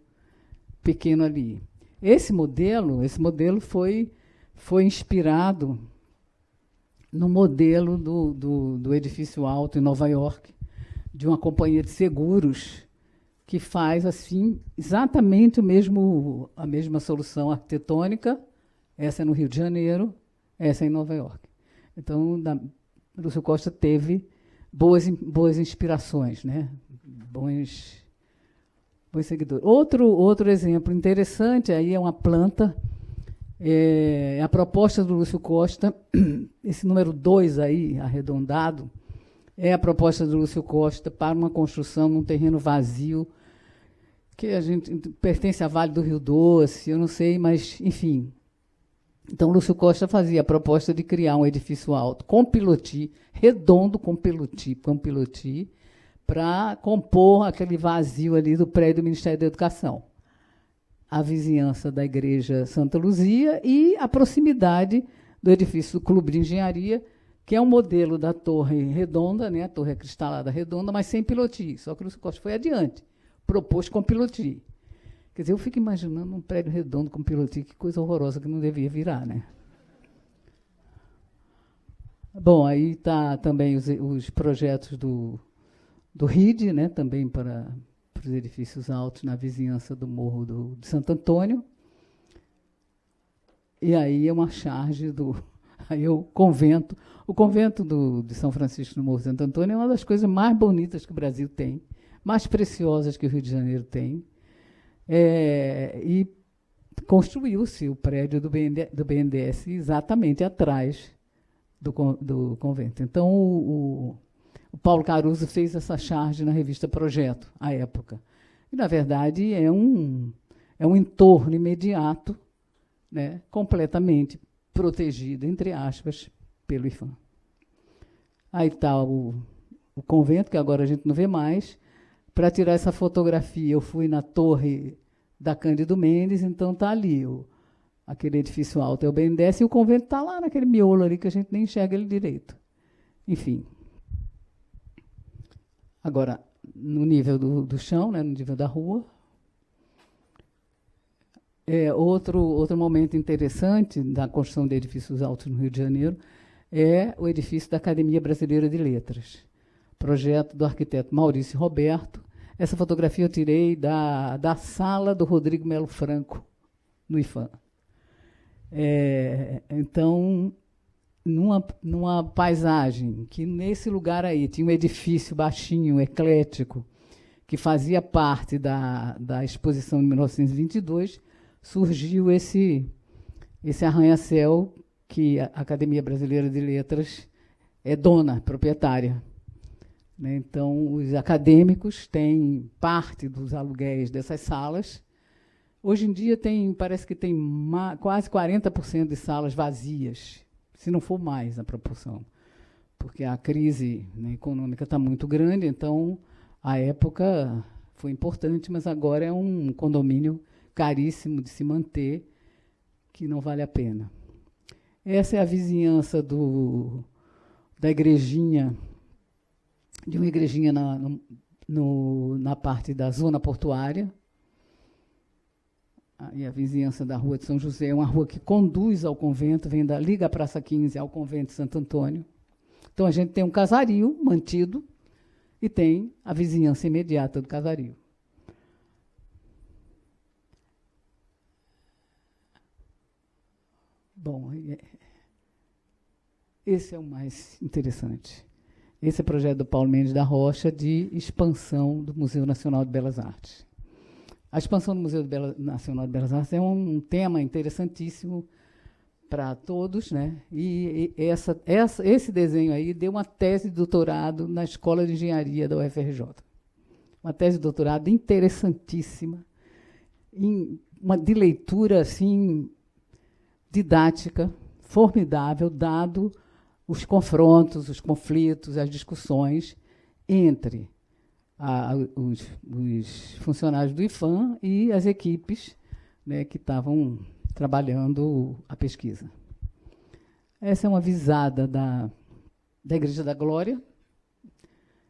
pequeno ali. Esse modelo foi inspirado no modelo do edifício alto em Nova York, de uma companhia de seguros que faz assim exatamente a mesma solução arquitetônica. Essa é no Rio de Janeiro, essa é em Nova York. Então, Lúcio Costa teve boas inspirações, né? Bons seguidores. Outro exemplo interessante aí é uma planta, a proposta do Lúcio Costa, esse número 2 aí, arredondado, é a proposta do Lúcio Costa para uma construção num terreno vazio, que a gente pertence a Vale do Rio Doce, eu não sei, mas, enfim. Então, Lúcio Costa fazia a proposta de criar um edifício alto com pilotis, redondo com pilotis, para compor aquele vazio ali do prédio do Ministério da Educação. A vizinhança da Igreja Santa Luzia e a proximidade do edifício do Clube de Engenharia, que é um modelo da torre redonda, né, a torre acristalada redonda, mas sem pilotis. Só que o Lúcio Costa foi adiante, propôs com pilotis. Quer dizer, eu fico imaginando um prédio redondo com pilotis, que coisa horrorosa que não devia virar, né? Bom, aí está também os projetos do RID, né, também para os edifícios altos na vizinhança do Morro de Santo Antônio. E aí é uma charge aí o convento. O convento de São Francisco no Morro de Santo Antônio é uma das coisas mais bonitas que o Brasil tem, mais preciosas que o Rio de Janeiro tem. E construiu-se o prédio do BNDES exatamente atrás do convento. Então, o Paulo Caruso fez essa charge na revista Projeto, à época. E, na verdade, é um entorno imediato, né, completamente protegido, entre aspas, pelo IPHAN. Aí está o convento, que agora a gente não vê mais. Para tirar essa fotografia, eu fui na torre da Cândido Mendes, então está ali, aquele edifício alto é o BNDES, e o convento está lá naquele miolo ali, que a gente nem enxerga ele direito. Enfim. Agora, no nível do chão, né, no nível da rua, Outro momento interessante da construção de edifícios altos no Rio de Janeiro é o edifício da Academia Brasileira de Letras, projeto do arquiteto Maurício Roberto. Essa fotografia eu tirei da sala do Rodrigo Melo Franco, no IFAM. Então, numa paisagem que, nesse lugar aí, tinha um edifício baixinho, eclético, que fazia parte da exposição de 1922, surgiu esse arranha-céu que a Academia Brasileira de Letras é dona, proprietária. Então, os acadêmicos têm parte dos aluguéis dessas salas. Hoje em dia, parece que tem quase 40% de salas vazias, se não for mais a proporção, porque a crise, né, econômica está muito grande, então, a época foi importante, mas agora é um condomínio caríssimo de se manter, que não vale a pena. Essa é a vizinhança da igrejinha, de uma igrejinha na parte da zona portuária. E a vizinhança da Rua de São José é uma rua que conduz ao convento, liga a Praça 15 ao convento de Santo Antônio. Então, a gente tem um casario mantido e tem a vizinhança imediata do casario. Bom, esse é o mais interessante. Esse é o projeto do Paulo Mendes da Rocha de expansão do Museu Nacional de Belas Artes. A expansão do Museu Nacional de Belas Artes é um tema interessantíssimo para todos, né? E esse desenho aí deu uma tese de doutorado na Escola de Engenharia da UFRJ. Uma tese de doutorado interessantíssima, de leitura assim, didática, formidável, dado os confrontos, os conflitos, as discussões entre os funcionários do IFAM e as equipes, né, que estavam trabalhando a pesquisa. Essa é uma visada da Igreja da Glória.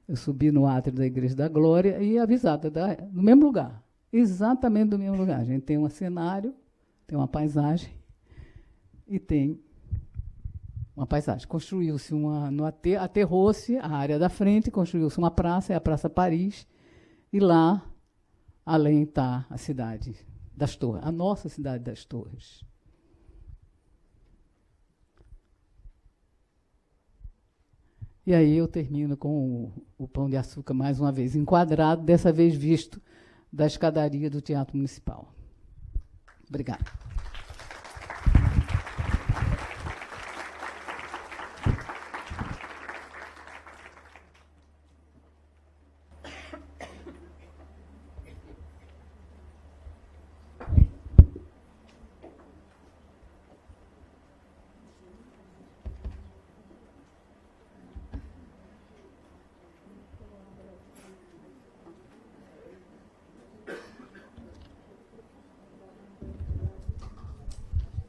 Eu subi no átrio da Igreja da Glória e a visada no mesmo lugar, exatamente do mesmo lugar. A gente tem um cenário, tem uma paisagem e tem uma paisagem. Construiu-se aterrou-se a área da frente, construiu-se uma praça, é a Praça Paris, e lá, além está a cidade das Torres, a nossa cidade das Torres. E aí eu termino com o Pão de Açúcar, mais uma vez, enquadrado, dessa vez visto da escadaria do Teatro Municipal. Obrigada.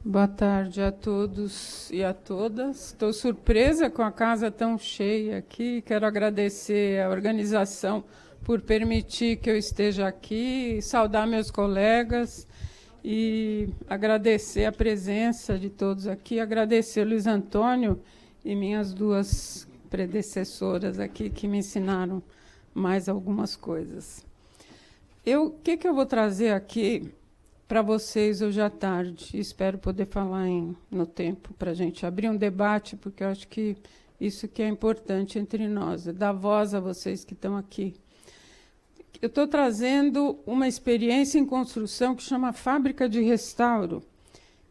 Boa tarde a todos e a todas. Estou surpresa com a casa tão cheia aqui. Quero agradecer à organização por permitir que eu esteja aqui, saudar meus colegas e agradecer a presença de todos aqui, agradecer Luiz Antônio e minhas duas predecessoras aqui que me ensinaram mais algumas coisas. O que eu vou trazer aqui para vocês hoje à tarde? Espero poder falar no tempo para a gente abrir um debate, porque eu acho que isso que é importante entre nós, é dar voz a vocês que estão aqui. Eu estou trazendo uma experiência em construção que chama Fábrica de Restauro,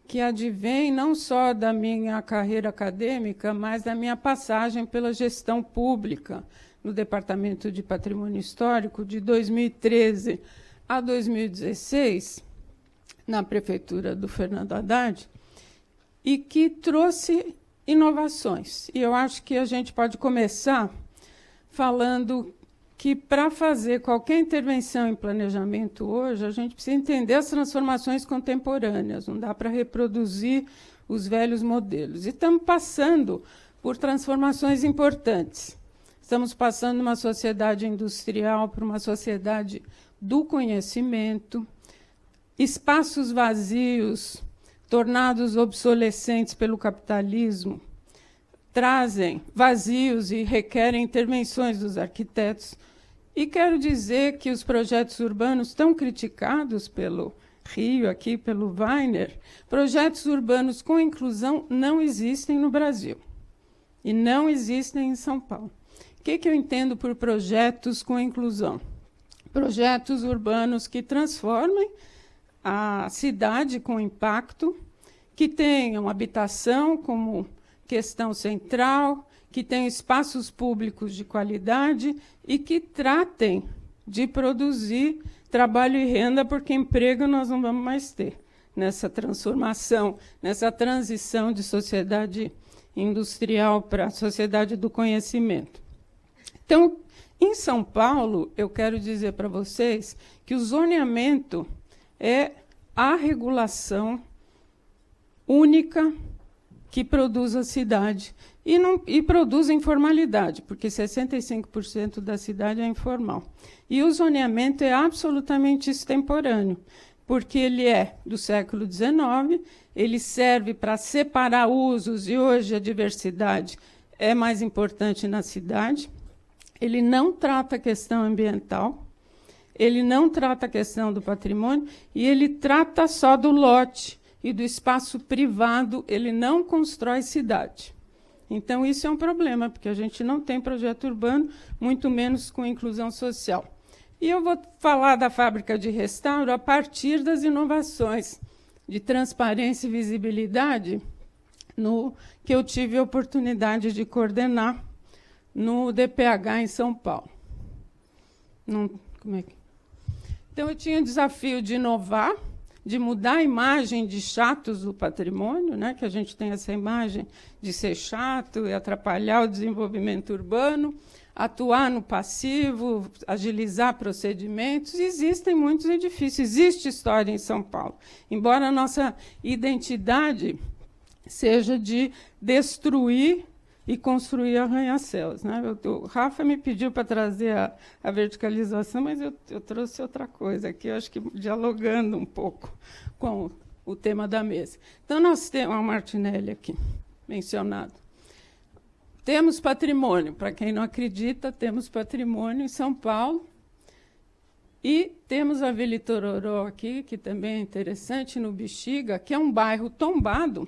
que advém não só da minha carreira acadêmica, mas da minha passagem pela gestão pública no Departamento de Patrimônio Histórico de 2013 a 2016, na prefeitura do Fernando Haddad, e que trouxe inovações. E eu acho que a gente pode começar falando que, para fazer qualquer intervenção em planejamento hoje, a gente precisa entender as transformações contemporâneas, não dá para reproduzir os velhos modelos. E estamos passando por transformações importantes. Estamos passando de uma sociedade industrial para uma sociedade do conhecimento. espaços vazios, tornados obsolescentes pelo capitalismo, trazem vazios e requerem intervenções dos arquitetos. E quero dizer que os projetos urbanos tão criticados pelo Rio, aqui pelo Weiner, projetos urbanos com inclusão não existem no Brasil e não existem em São Paulo. O que eu entendo por projetos com inclusão? Projetos urbanos que transformem a cidade com impacto, que tenham habitação como questão central, que tenham espaços públicos de qualidade e que tratem de produzir trabalho e renda, porque emprego nós não vamos mais ter nessa transformação, nessa transição de sociedade industrial para a sociedade do conhecimento. Então, em São Paulo, eu quero dizer para vocês que o zoneamento é a regulação única que produz a cidade e produz informalidade, porque 65% da cidade é informal. E o zoneamento é absolutamente extemporâneo, porque ele é do século XIX, ele serve para separar usos, e hoje a diversidade é mais importante na cidade. Ele não trata a questão ambiental, ele não trata a questão do patrimônio, e ele trata só do lote e do espaço privado, ele não constrói cidade. Então, isso é um problema, porque a gente não tem projeto urbano, muito menos com inclusão social. E eu vou falar da fábrica de restauro a partir das inovações de transparência e visibilidade que eu tive a oportunidade de coordenar no DPH em São Paulo. Então, eu tinha o desafio de inovar, de mudar a imagem de chatos do patrimônio, né, que a gente tem essa imagem de ser chato e atrapalhar o desenvolvimento urbano, atuar no passivo, agilizar procedimentos. Existem muitos edifícios, existe história em São Paulo, embora a nossa identidade seja de destruir e construir arranha-céus, né? O Rafa me pediu para trazer a verticalização, mas eu trouxe outra coisa aqui, eu acho que dialogando um pouco com o tema da mesa. Então, nós temos a Martinelli aqui, mencionado. Temos patrimônio, para quem não acredita, temos patrimônio em São Paulo. E temos a Vila Itororó aqui, que também é interessante, no Bexiga, que é um bairro tombado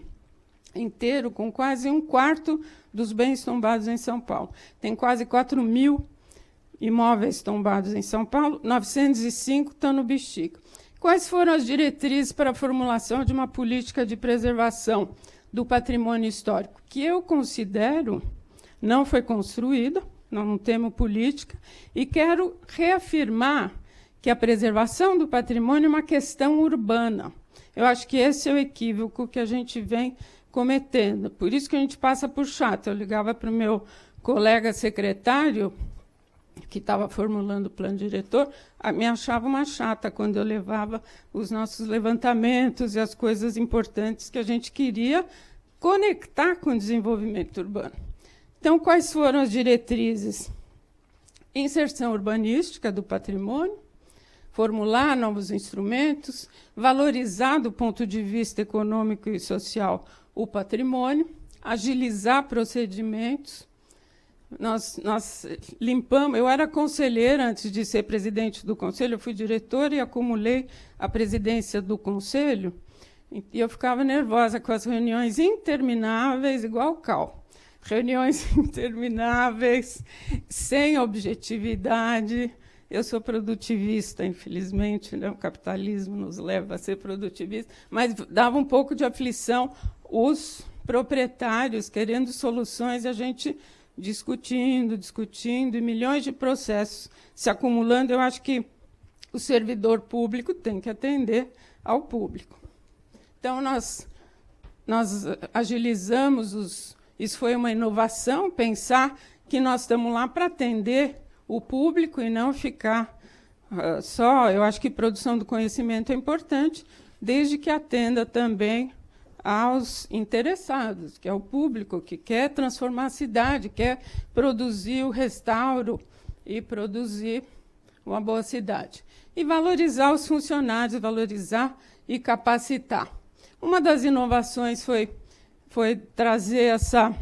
inteiro, com quase 1/4 dos bens tombados em São Paulo. Tem quase 4.000 imóveis tombados em São Paulo, 905 estão no Bexiga. Quais foram as diretrizes para a formulação de uma política de preservação do patrimônio histórico? Que eu considero não foi construída, nós não temos política, e quero reafirmar que a preservação do patrimônio é uma questão urbana. Eu acho que esse é o equívoco que a gente vem cometendo. Por isso que a gente passa por chato. Eu ligava para o meu colega secretário, que estava formulando o plano diretor, me achava uma chata quando eu levava os nossos levantamentos e as coisas importantes que a gente queria conectar com o desenvolvimento urbano. Então, quais foram as diretrizes? Inserção urbanística do patrimônio, formular novos instrumentos, valorizar do ponto de vista econômico e social o patrimônio, agilizar procedimentos. Nós limpamos. Eu era conselheira antes de ser presidente do conselho, eu fui diretora e acumulei a presidência do conselho, e eu ficava nervosa com as reuniões intermináveis, igual CAL. Reuniões intermináveis, sem objetividade. Eu sou produtivista, infelizmente, né? O capitalismo nos leva a ser produtivista, mas dava um pouco de aflição os proprietários querendo soluções e a gente discutindo, e milhões de processos se acumulando. Eu acho que o servidor público tem que atender ao público. Então, nós agilizamos Isso foi uma inovação, pensar que nós estamos lá para atender o público e não ficar só. Eu acho que produção do conhecimento é importante, desde que atenda também aos interessados, que é o público que quer transformar a cidade, quer produzir o restauro e produzir uma boa cidade. E valorizar os funcionários, valorizar e capacitar. Uma das inovações foi trazer essa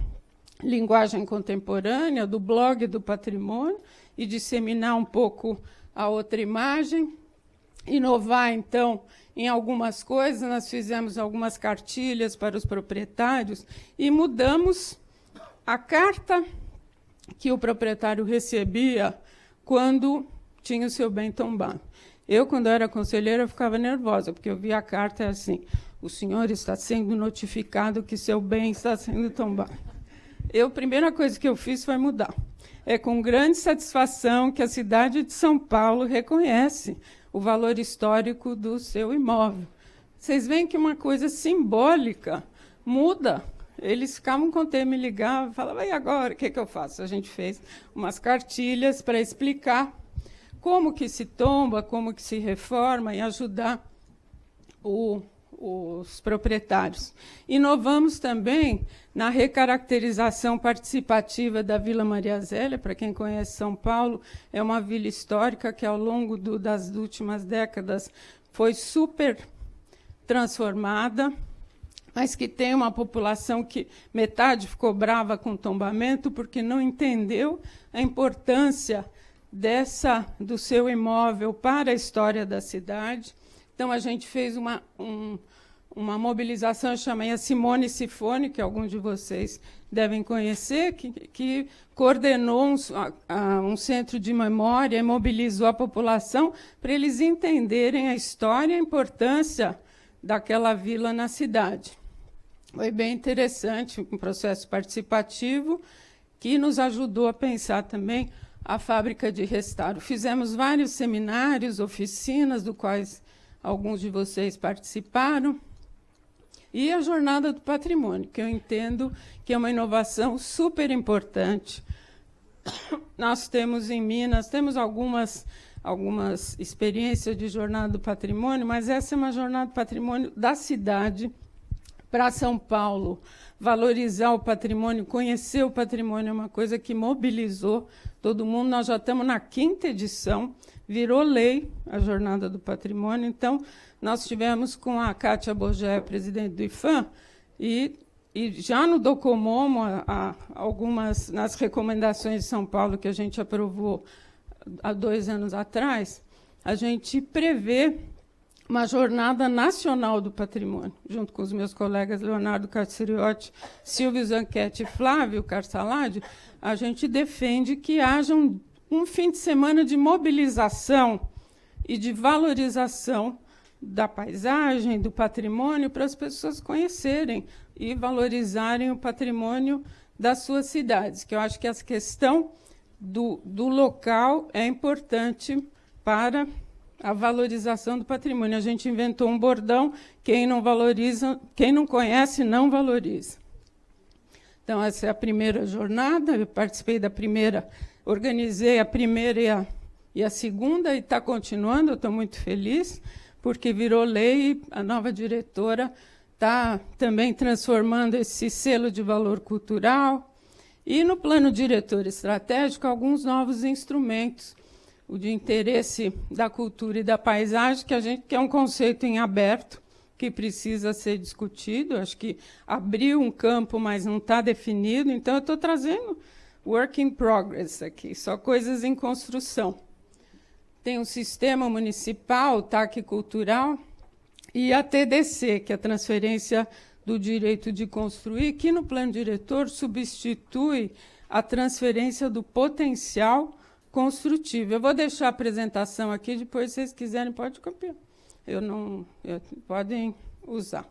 linguagem contemporânea do blog do patrimônio e disseminar um pouco a outra imagem. Inovar, então, em algumas coisas. Nós fizemos algumas cartilhas para os proprietários e mudamos a carta que o proprietário recebia quando tinha o seu bem tombado. Eu, quando era conselheira, eu ficava nervosa, porque eu via a carta assim: o senhor está sendo notificado que seu bem está sendo tombado. A primeira coisa que eu fiz foi mudar. É com grande satisfação que a cidade de São Paulo reconhece o valor histórico do seu imóvel. Vocês veem que uma coisa simbólica muda. Eles ficavam com tempo, me ligavam, falavam: e agora, o que eu faço? A gente fez umas cartilhas para explicar como que se tomba, como que se reforma e ajudar os proprietários. Inovamos também na recaracterização participativa da Vila Maria Zélia. Para quem conhece São Paulo, é uma vila histórica que, ao longo das últimas décadas, foi super transformada, mas que tem uma população que metade ficou brava com o tombamento porque não entendeu a importância do seu imóvel para a história da cidade. Então, a gente fez uma mobilização, eu chamei a Simone Sifone, que alguns de vocês devem conhecer, que coordenou um centro de memória e mobilizou a população para eles entenderem a história e a importância daquela vila na cidade. Foi bem interessante, um processo participativo que nos ajudou a pensar também a fábrica de restauro. Fizemos vários seminários, oficinas, do quais alguns de vocês participaram, e a Jornada do Patrimônio, que eu entendo que é uma inovação super importante. Nós temos em Minas, temos algumas experiências de Jornada do Patrimônio, mas essa é uma Jornada do Patrimônio da cidade para São Paulo. Valorizar o patrimônio, conhecer o patrimônio é uma coisa que mobilizou todo mundo. Nós já estamos na 5ª edição, virou lei a Jornada do Patrimônio. Então, nós tivemos com a Kátia Bogé, presidente do IFAM, e já no Docomomo, algumas nas recomendações de São Paulo que a gente aprovou há 2 anos atrás, a gente prevê uma jornada nacional do patrimônio, junto com os meus colegas Leonardo Carceriotti, Silvio Zanchetti e Flávio Carsaladi. A gente defende que haja um fim de semana de mobilização e de valorização da paisagem, do patrimônio, para as pessoas conhecerem e valorizarem o patrimônio das suas cidades, que eu acho que essa questão do local é importante para a valorização do patrimônio. A gente inventou um bordão: quem não valoriza, quem não conhece, não valoriza. Então, essa é a primeira jornada. Eu participei da primeira, organizei a primeira e a segunda, e está continuando. Eu estou muito feliz, porque virou lei e a nova diretora está também transformando esse selo de valor cultural. E, no plano diretor estratégico, alguns novos instrumentos, o de interesse da cultura e da paisagem, que é um conceito em aberto, que precisa ser discutido. Acho que abriu um campo, mas não está definido. Então, eu estou trazendo work in progress aqui, só coisas em construção. Tem um sistema municipal, o TAC cultural, e a TDC, que é a transferência do direito de construir, que no plano diretor substitui a transferência do potencial construtivo. Eu vou deixar a apresentação aqui, depois, se vocês quiserem, pode copiar. Podem usar.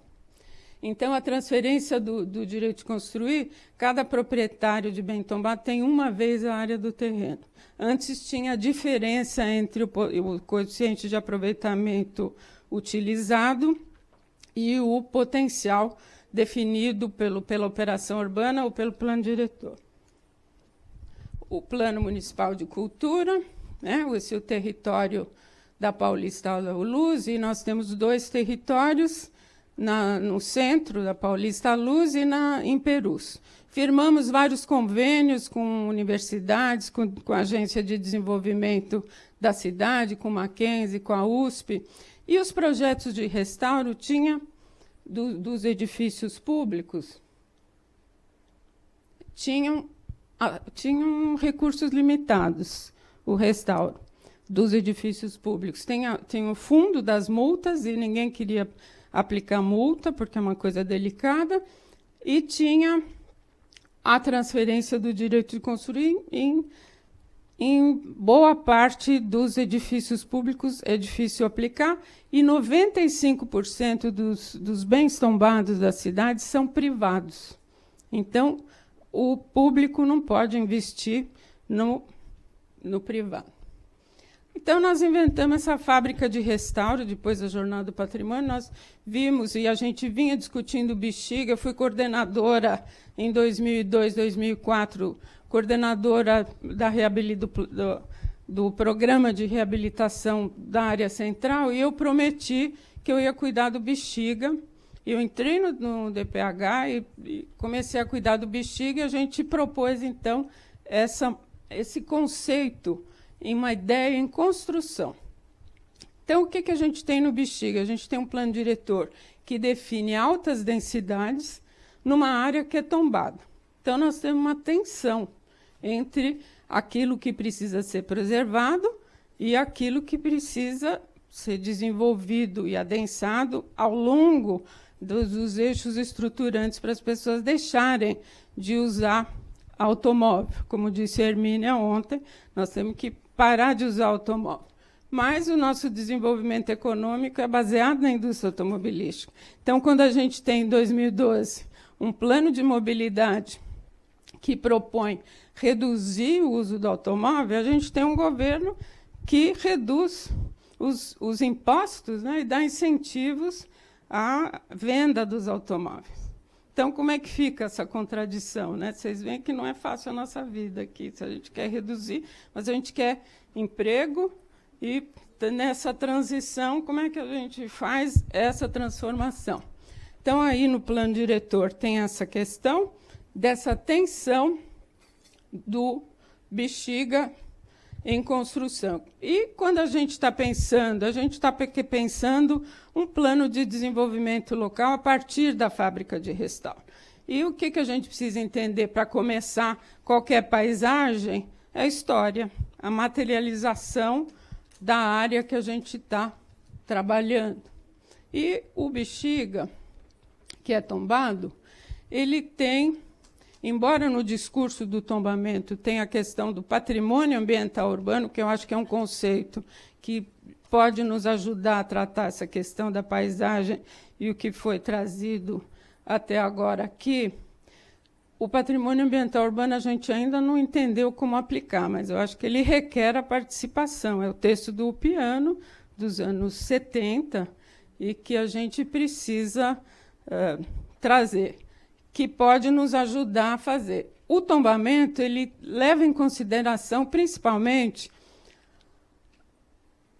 Então, a transferência do direito de construir, cada proprietário de bem tombado tem uma vez a área do terreno. Antes tinha a diferença entre o coeficiente de aproveitamento utilizado e o potencial definido pela operação urbana ou pelo plano diretor. O Plano Municipal de Cultura, né, esse é o território da Paulista Luz, e nós temos 2 territórios no centro da Paulista Luz e em Perus. Firmamos vários convênios com universidades, com a Agência de Desenvolvimento da cidade, com o Mackenzie, com a USP. E os projetos de restauro dos edifícios públicos tinham recursos limitados, o restauro dos edifícios públicos. Tem o fundo das multas, e ninguém queria aplicar multa, porque é uma coisa delicada, e tinha a transferência do direito de construir em boa parte dos edifícios públicos é difícil aplicar, e 95% dos bens tombados da cidade são privados. Então, o público não pode investir no privado. Então, nós inventamos essa fábrica de restauro, depois da Jornada do Patrimônio. Nós vimos, e a gente vinha discutindo Bexiga. Eu fui coordenadora em 2002, 2004, coordenadora do programa de reabilitação da área central, e eu prometi que eu ia cuidar do Bexiga. Eu entrei no DPH e comecei a cuidar do Bexiga, e a gente propôs, então, esse conceito em uma ideia em construção. Então, o que a gente tem no Bexiga? A gente tem um plano diretor que define altas densidades numa área que é tombada. Então, nós temos uma tensão entre aquilo que precisa ser preservado e aquilo que precisa ser desenvolvido e adensado ao longo dos eixos estruturantes para as pessoas deixarem de usar automóvel. Como disse a Hermínia ontem, nós temos que parar de usar automóvel. Mas o nosso desenvolvimento econômico é baseado na indústria automobilística. Então, quando a gente tem, em 2012, um plano de mobilidade que propõe reduzir o uso do automóvel, a gente tem um governo que reduz os impostos, né, e dá incentivos à venda dos automóveis. Então, como é que fica essa contradição, né? Vocês veem que não é fácil a nossa vida aqui. Se a gente quer reduzir, mas a gente quer emprego, e nessa transição, como é que a gente faz essa transformação? Então, aí no plano diretor tem essa questão dessa tensão do Bexiga em construção. E quando a gente está pensando um plano de desenvolvimento local a partir da fábrica de restauro. E o que a gente precisa entender para começar qualquer paisagem é a história, a materialização da área que a gente está trabalhando. E o Bexiga, que é tombado, ele tem, embora no discurso do tombamento tenha a questão do patrimônio ambiental urbano, que eu acho que é um conceito que pode nos ajudar a tratar essa questão da paisagem e o que foi trazido até agora aqui, o patrimônio ambiental urbano a gente ainda não entendeu como aplicar, mas eu acho que ele requer a participação. É o texto do Upiano, dos anos 70, e que a gente precisa trazer, que pode nos ajudar a fazer. O tombamento ele leva em consideração, principalmente,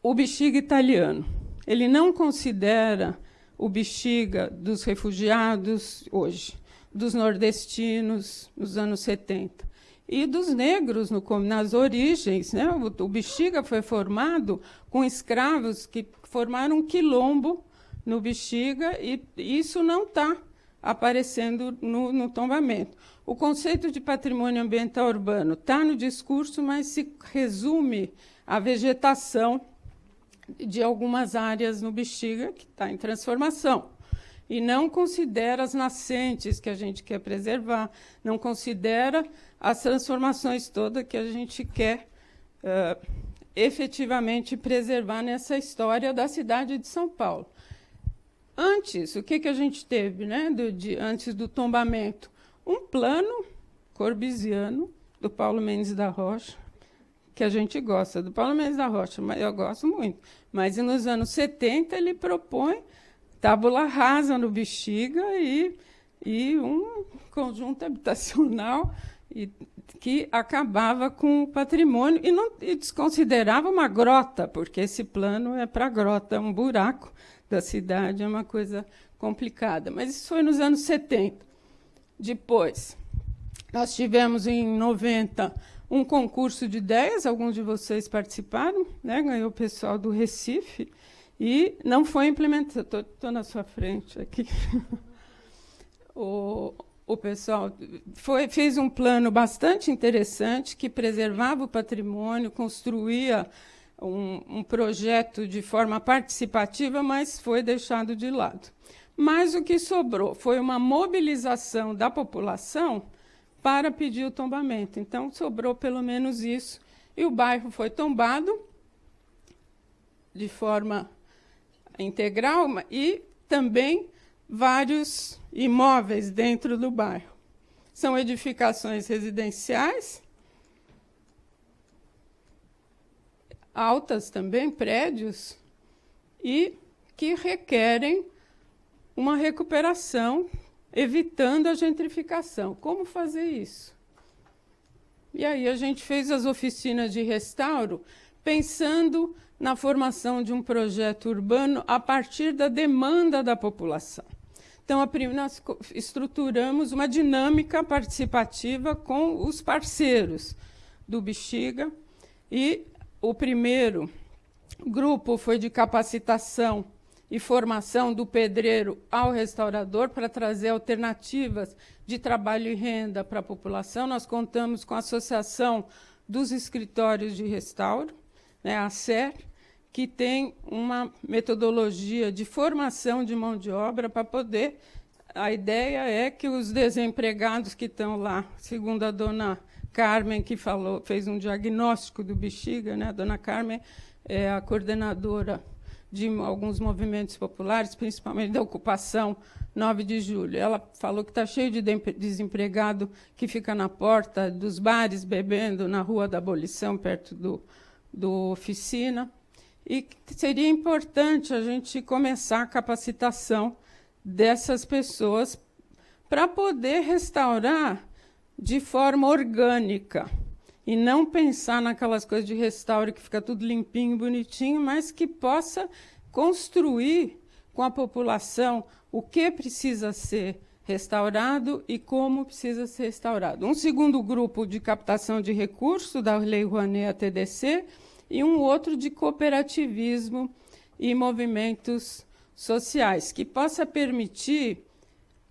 o Bexiga italiano. Ele não considera o Bexiga dos refugiados hoje, dos nordestinos nos anos 70, e dos negros nas origens. Né? O Bexiga foi formado com escravos que formaram um quilombo no Bexiga, e isso não está aparecendo no tombamento. O conceito de patrimônio ambiental urbano está no discurso, mas se resume à vegetação de algumas áreas no Bexiga, que está em transformação, e não considera as nascentes que a gente quer preservar, não considera as transformações todas que a gente quer efetivamente preservar nessa história da cidade de São Paulo. Antes, o que a gente teve, né, antes do tombamento? Um plano corbusiano do Paulo Mendes da Rocha, que a gente gosta, do Paulo Mendes da Rocha, mas eu gosto muito. Mas nos anos 70 ele propõe tábula rasa no Bexiga e um conjunto habitacional que acabava com o patrimônio e desconsiderava uma grota, porque esse plano é para grota, é um buraco da cidade, é uma coisa complicada. Mas isso foi nos anos 70. Depois, Nós tivemos, em 90, um concurso de ideias, alguns de vocês participaram, né? Ganhou o pessoal do Recife, e não foi implementado. Estou na sua frente aqui. O pessoal fez um plano bastante interessante, que preservava o patrimônio, construía um projeto de forma participativa, mas foi deixado de lado. Mas o que sobrou foi uma mobilização da população para pedir o tombamento. Então, sobrou pelo menos isso. E o bairro foi tombado de forma integral e também vários imóveis dentro do bairro. São edificações residenciais, altas também, prédios, e que requerem uma recuperação, evitando a gentrificação. Como fazer isso? E aí a gente fez as oficinas de restauro, pensando na formação de um projeto urbano a partir da demanda da população. Então, nós estruturamos uma dinâmica participativa com os parceiros do Bexiga, e o primeiro grupo foi de capacitação e formação do pedreiro ao restaurador para trazer alternativas de trabalho e renda para a população. Nós contamos com a Associação dos Escritórios de Restauro, né, a ASER, que tem uma metodologia de formação de mão de obra para poder... A ideia é que os desempregados que estão lá, segundo a dona Carmen, que fez um diagnóstico do Bexiga, né? A dona Carmen é a coordenadora de alguns movimentos populares, principalmente da ocupação 9 de julho. Ela falou que está cheio de desempregado que fica na porta dos bares, bebendo na Rua da Abolição, perto do Oficina, e que seria importante a gente começar a capacitação dessas pessoas para poder restaurar de forma orgânica, e não pensar naquelas coisas de restauro que fica tudo limpinho, bonitinho, mas que possa construir com a população o que precisa ser restaurado e como precisa ser restaurado. Um segundo grupo de captação de recursos da Lei Rouanet, a TDC, e um outro de cooperativismo e movimentos sociais, que possa permitir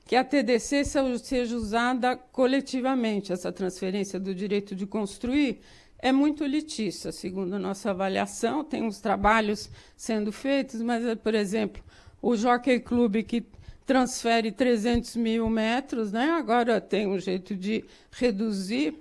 que a TDC seja usada coletivamente. Essa transferência do direito de construir é muito litícia, segundo a nossa avaliação. Tem uns trabalhos sendo feitos, mas, por exemplo, o Jockey Club, que transfere 300 mil metros, né? Agora tem um jeito de reduzir,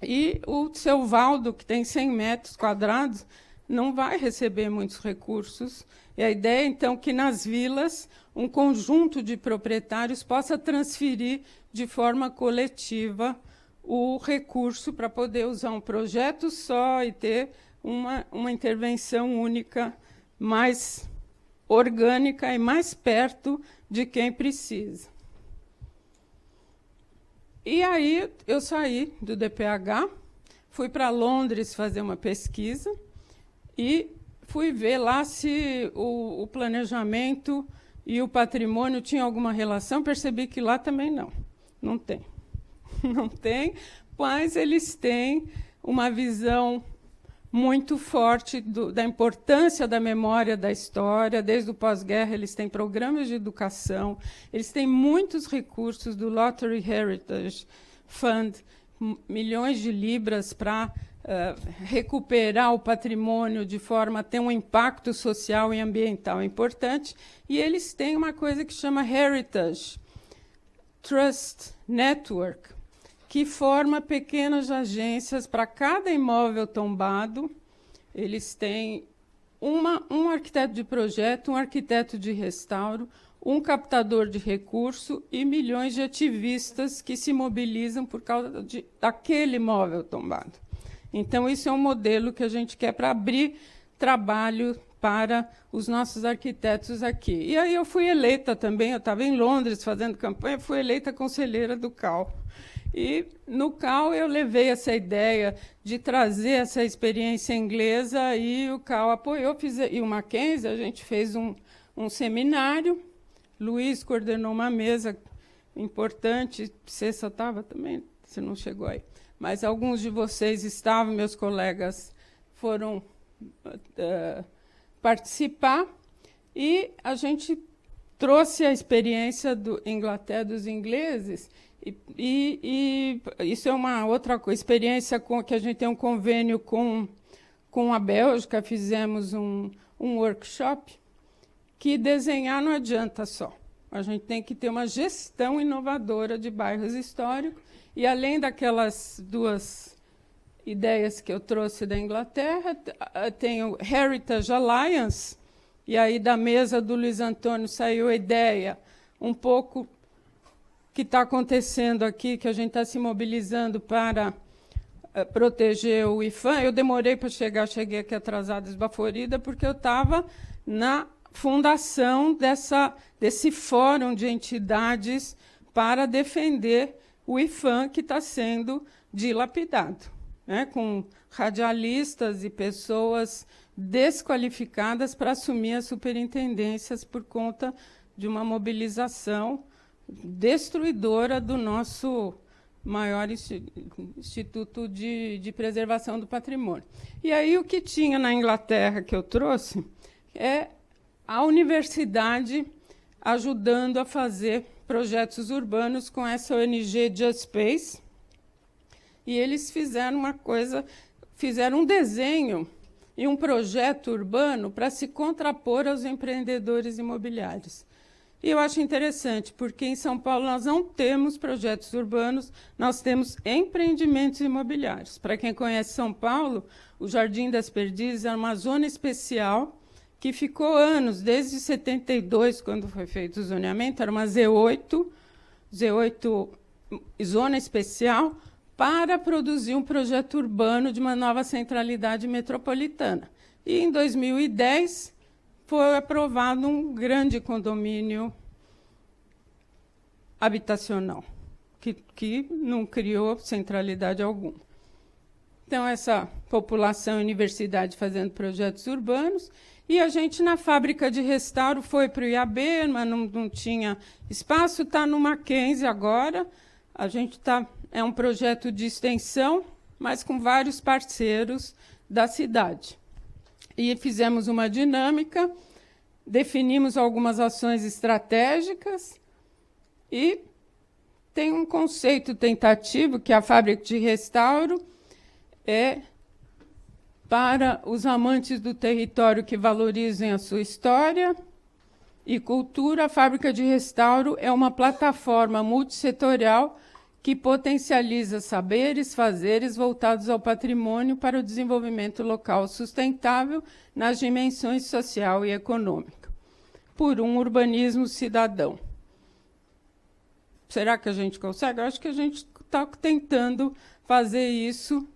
e o seu Valdo, que tem 100 metros quadrados, não vai receber muitos recursos. E a ideia, então, é que nas vilas um conjunto de proprietários possa transferir de forma coletiva o recurso para poder usar um projeto só e ter uma intervenção única, mais orgânica e mais perto de quem precisa. E aí eu saí do DPH, fui para Londres fazer uma pesquisa e fui ver lá se o planejamento e o patrimônio tinham alguma relação. Percebi que lá também não tem. Não tem, mas eles têm uma visão muito forte da importância da memória da história. Desde o pós-guerra, eles têm programas de educação, eles têm muitos recursos do Lottery Heritage Fund, milhões de libras para recuperar o patrimônio de forma a ter um impacto social e ambiental importante. E eles têm uma coisa que chama Heritage Trust Network, que forma pequenas agências para cada imóvel tombado. Eles têm um arquiteto de projeto, um arquiteto de restauro, um captador de recurso e milhões de ativistas que se mobilizam por causa daquele imóvel tombado. Então, isso é um modelo que a gente quer para abrir trabalho para os nossos arquitetos aqui. E aí eu fui eleita também, eu estava em Londres fazendo campanha, fui eleita conselheira do CAL. E, no CAL, eu levei essa ideia de trazer essa experiência inglesa, e o CAL apoiou, e o Mackenzie, a gente fez um seminário, Luiz coordenou uma mesa importante, Cessa estava também, você não chegou aí. Mas alguns de vocês estavam, meus colegas foram participar, e a gente trouxe a experiência do Inglaterra, dos ingleses, e isso é uma outra experiência com que a gente tem um convênio com a Bélgica, fizemos um workshop, que desenhar não adianta só. A gente tem que ter uma gestão inovadora de bairros históricos, e além daquelas duas ideias que eu trouxe da Inglaterra, tem o Heritage Alliance, e aí da mesa do Luiz Antônio saiu a ideia, um pouco que está acontecendo aqui, que a gente está se mobilizando para proteger o IFAM. Eu demorei para chegar, cheguei aqui atrasada, esbaforida, porque eu estava na fundação desse fórum de entidades para defender o IFAM, que está sendo dilapidado, né, com radialistas e pessoas desqualificadas para assumir as superintendências por conta de uma mobilização destruidora do nosso maior Instituto de Preservação do Patrimônio. E aí o que tinha na Inglaterra que eu trouxe é a universidade ajudando a fazer projetos urbanos com essa ONG Just Space. E eles fizeram uma coisa, fizeram um desenho e um projeto urbano para se contrapor aos empreendedores imobiliários. E eu acho interessante, porque em São Paulo nós não temos projetos urbanos, nós temos empreendimentos imobiliários. Para quem conhece São Paulo, o Jardim das Perdizes é uma zona especial que ficou anos, desde 72, quando foi feito o zoneamento, era uma Z8 zona especial, para produzir um projeto urbano de uma nova centralidade metropolitana. E, em 2010, foi aprovado um grande condomínio habitacional, que não criou centralidade alguma. Então, essa população e universidade fazendo projetos urbanos, e a gente, na fábrica de restauro, foi para o IAB, mas não tinha espaço, está no Mackenzie agora. A gente é um projeto de extensão, mas com vários parceiros da cidade. E fizemos uma dinâmica, definimos algumas ações estratégicas, e tem um conceito tentativo, que a fábrica de restauro é para os amantes do território que valorizem a sua história e cultura. A fábrica de restauro é uma plataforma multissetorial que potencializa saberes, fazeres voltados ao patrimônio para o desenvolvimento local sustentável nas dimensões social e econômica, por um urbanismo cidadão. Será que a gente consegue? Eu acho que a gente está tentando fazer isso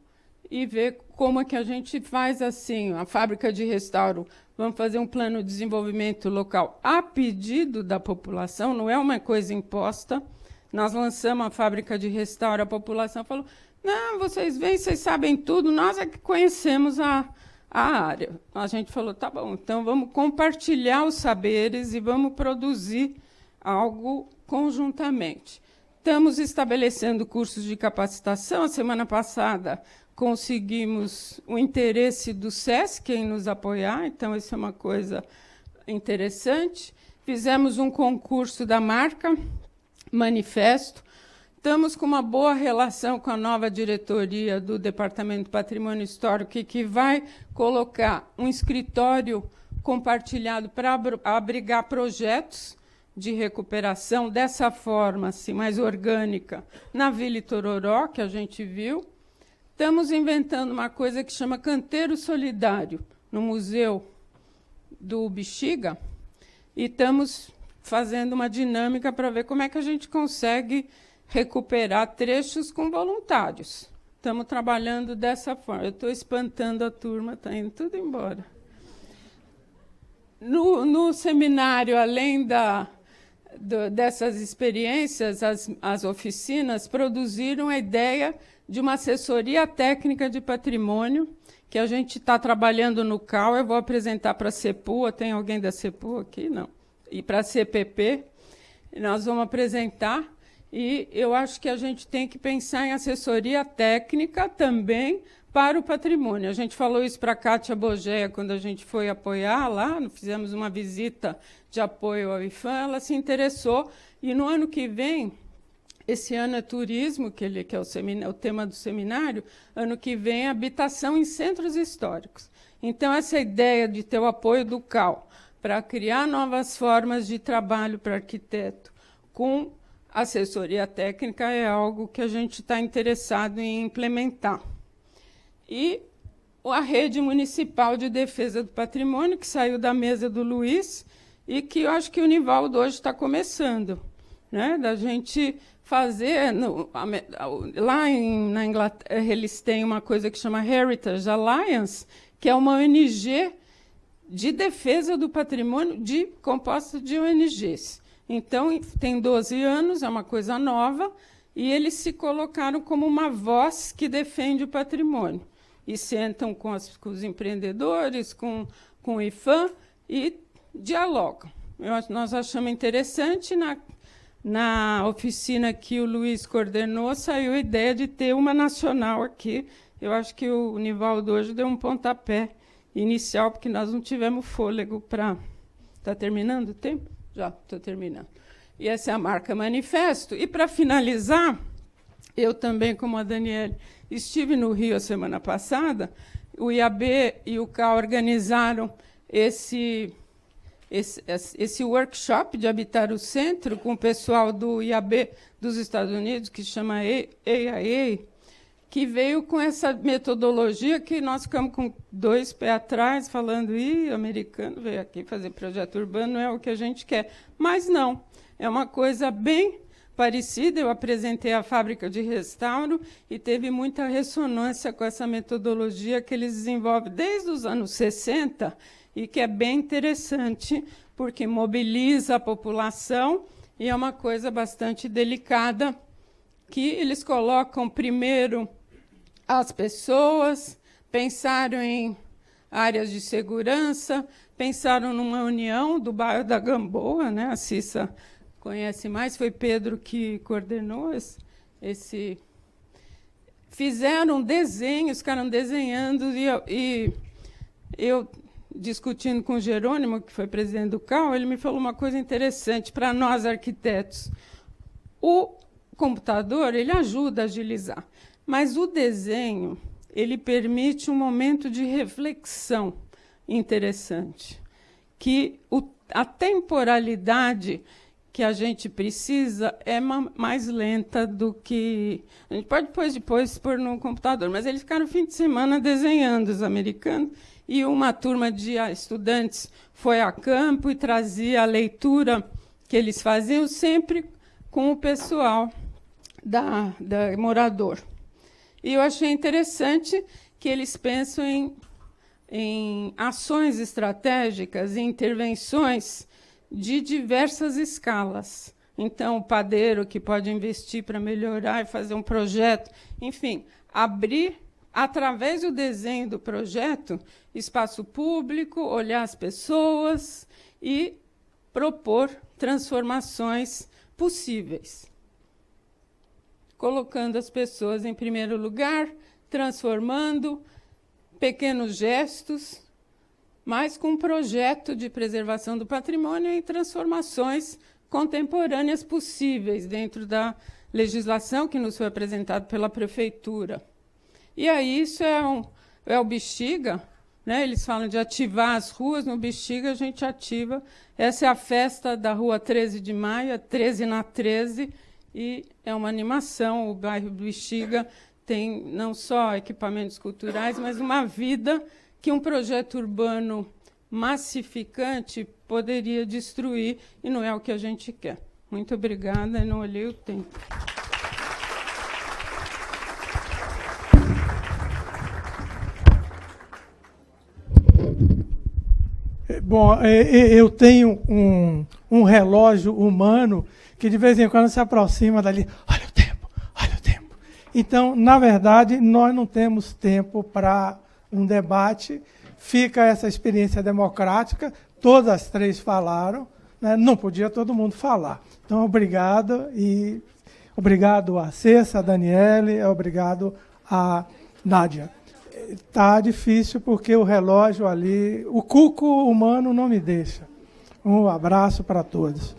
e ver como é que a gente faz assim. A fábrica de restauro, vamos fazer um plano de desenvolvimento local a pedido da população, não é uma coisa imposta. Nós lançamos a fábrica de restauro, a população falou, não, vocês vêm, vocês sabem tudo, nós é que conhecemos a área. A gente falou, tá bom, então vamos compartilhar os saberes e vamos produzir algo conjuntamente. Estamos estabelecendo cursos de capacitação. A semana passada conseguimos o interesse do SESC em nos apoiar, então isso é uma coisa interessante. Fizemos um concurso da marca Manifesto. Estamos com uma boa relação com a nova diretoria do Departamento de Patrimônio Histórico, que vai colocar um escritório compartilhado para abrigar projetos de recuperação dessa forma assim, mais orgânica na Vila Itororó, que a gente viu. Estamos inventando uma coisa que chama Canteiro Solidário, no Museu do Bexiga, e estamos fazendo uma dinâmica para ver como é que a gente consegue recuperar trechos com voluntários. Estamos trabalhando dessa forma. Eu estou espantando a turma, está indo tudo embora. No seminário, além dessas experiências, as oficinas produziram a ideia de uma assessoria técnica de patrimônio, que a gente está trabalhando no CAU. Eu vou apresentar para a CEPUA. Tem alguém da CEPUA aqui? Não. E para a CPP, nós vamos apresentar. E eu acho que a gente tem que pensar em assessoria técnica também para o patrimônio. A gente falou isso para a Kátia Bogéia quando a gente foi apoiar lá, fizemos uma visita de apoio ao IFAM, ela se interessou, e no ano que vem, esse ano é turismo, que é o tema do seminário, ano que vem é habitação em centros históricos. Então, essa ideia de ter o apoio do CAL para criar novas formas de trabalho para arquiteto com assessoria técnica é algo que a gente está interessado em implementar. E a Rede Municipal de Defesa do Patrimônio, que saiu da mesa do Luiz, e que eu acho que o Nivaldo hoje está começando, né? Da gente fazer... lá na Inglaterra, eles têm uma coisa que chama Heritage Alliance, que é uma ONG de defesa do patrimônio composta de ONGs. Então, tem 12 anos, é uma coisa nova, e eles se colocaram como uma voz que defende o patrimônio. E sentam com os empreendedores, com o IFAM, e dialogam. Nós achamos interessante. Na oficina que o Luiz coordenou, saiu a ideia de ter uma nacional aqui. Eu acho que o Nivaldo hoje deu um pontapé inicial, porque nós não tivemos fôlego para... Está terminando o tempo? Já, estou terminando. E essa é a marca Manifesto. E, para finalizar, eu também, como a Daniele, estive no Rio a semana passada. O IAB e o CAL organizaram esse workshop de habitar o centro com o pessoal do IAB dos Estados Unidos, que chama AIA, que veio com essa metodologia que nós ficamos com 2 pés atrás, falando, americano veio aqui fazer projeto urbano, não é o que a gente quer. Mas não, é uma coisa bem parecida. Eu apresentei a fábrica de restauro e teve muita ressonância com essa metodologia que eles desenvolvem desde os anos 60 e que é bem interessante, porque mobiliza a população e é uma coisa bastante delicada, que eles colocam primeiro as pessoas, pensaram em áreas de segurança, pensaram numa união do bairro da Gamboa, né? A Cissa conhece mais, foi Pedro que coordenou esse... Fizeram desenhos, ficaram desenhando, e eu, discutindo com o Jerônimo, que foi presidente do CAL, ele me falou uma coisa interessante para nós, arquitetos. O computador, ele ajuda a agilizar, mas o desenho, ele permite um momento de reflexão interessante, que a temporalidade que a gente precisa é mais lenta do que... A gente pode depois pôr no computador, mas eles ficaram o fim de semana desenhando, os americanos, e uma turma de estudantes foi a campo e trazia a leitura que eles faziam sempre com o pessoal da morador. E eu achei interessante que eles pensam em ações estratégicas e intervenções de diversas escalas. Então, o padeiro que pode investir para melhorar e fazer um projeto, enfim, abrir, através do desenho do projeto, espaço público, olhar as pessoas e propor transformações possíveis, colocando as pessoas em primeiro lugar, transformando pequenos gestos, mas com um projeto de preservação do patrimônio e transformações contemporâneas possíveis dentro da legislação que nos foi apresentada pela prefeitura. E aí isso é o Bexiga, né? Eles falam de ativar as ruas, no Bexiga a gente ativa. Essa é a festa da Rua 13 de Maio, 13 na 13, e é uma animação. O bairro do Bexiga tem não só equipamentos culturais, mas uma vida que um projeto urbano massificante poderia destruir, e não é o que a gente quer. Muito obrigada, não olhei o tempo. Bom, eu tenho um relógio humano que de vez em quando se aproxima dali. Olha o tempo, olha o tempo. Então, na verdade, nós não temos tempo para um debate. Fica essa experiência democrática. Todas as 3 falaram, né? Não podia todo mundo falar. Então, obrigado e Obrigado a Cessa, a Daniele, obrigado a Nádia. Está difícil porque o relógio ali, o cuco humano não me deixa. Um abraço para todos.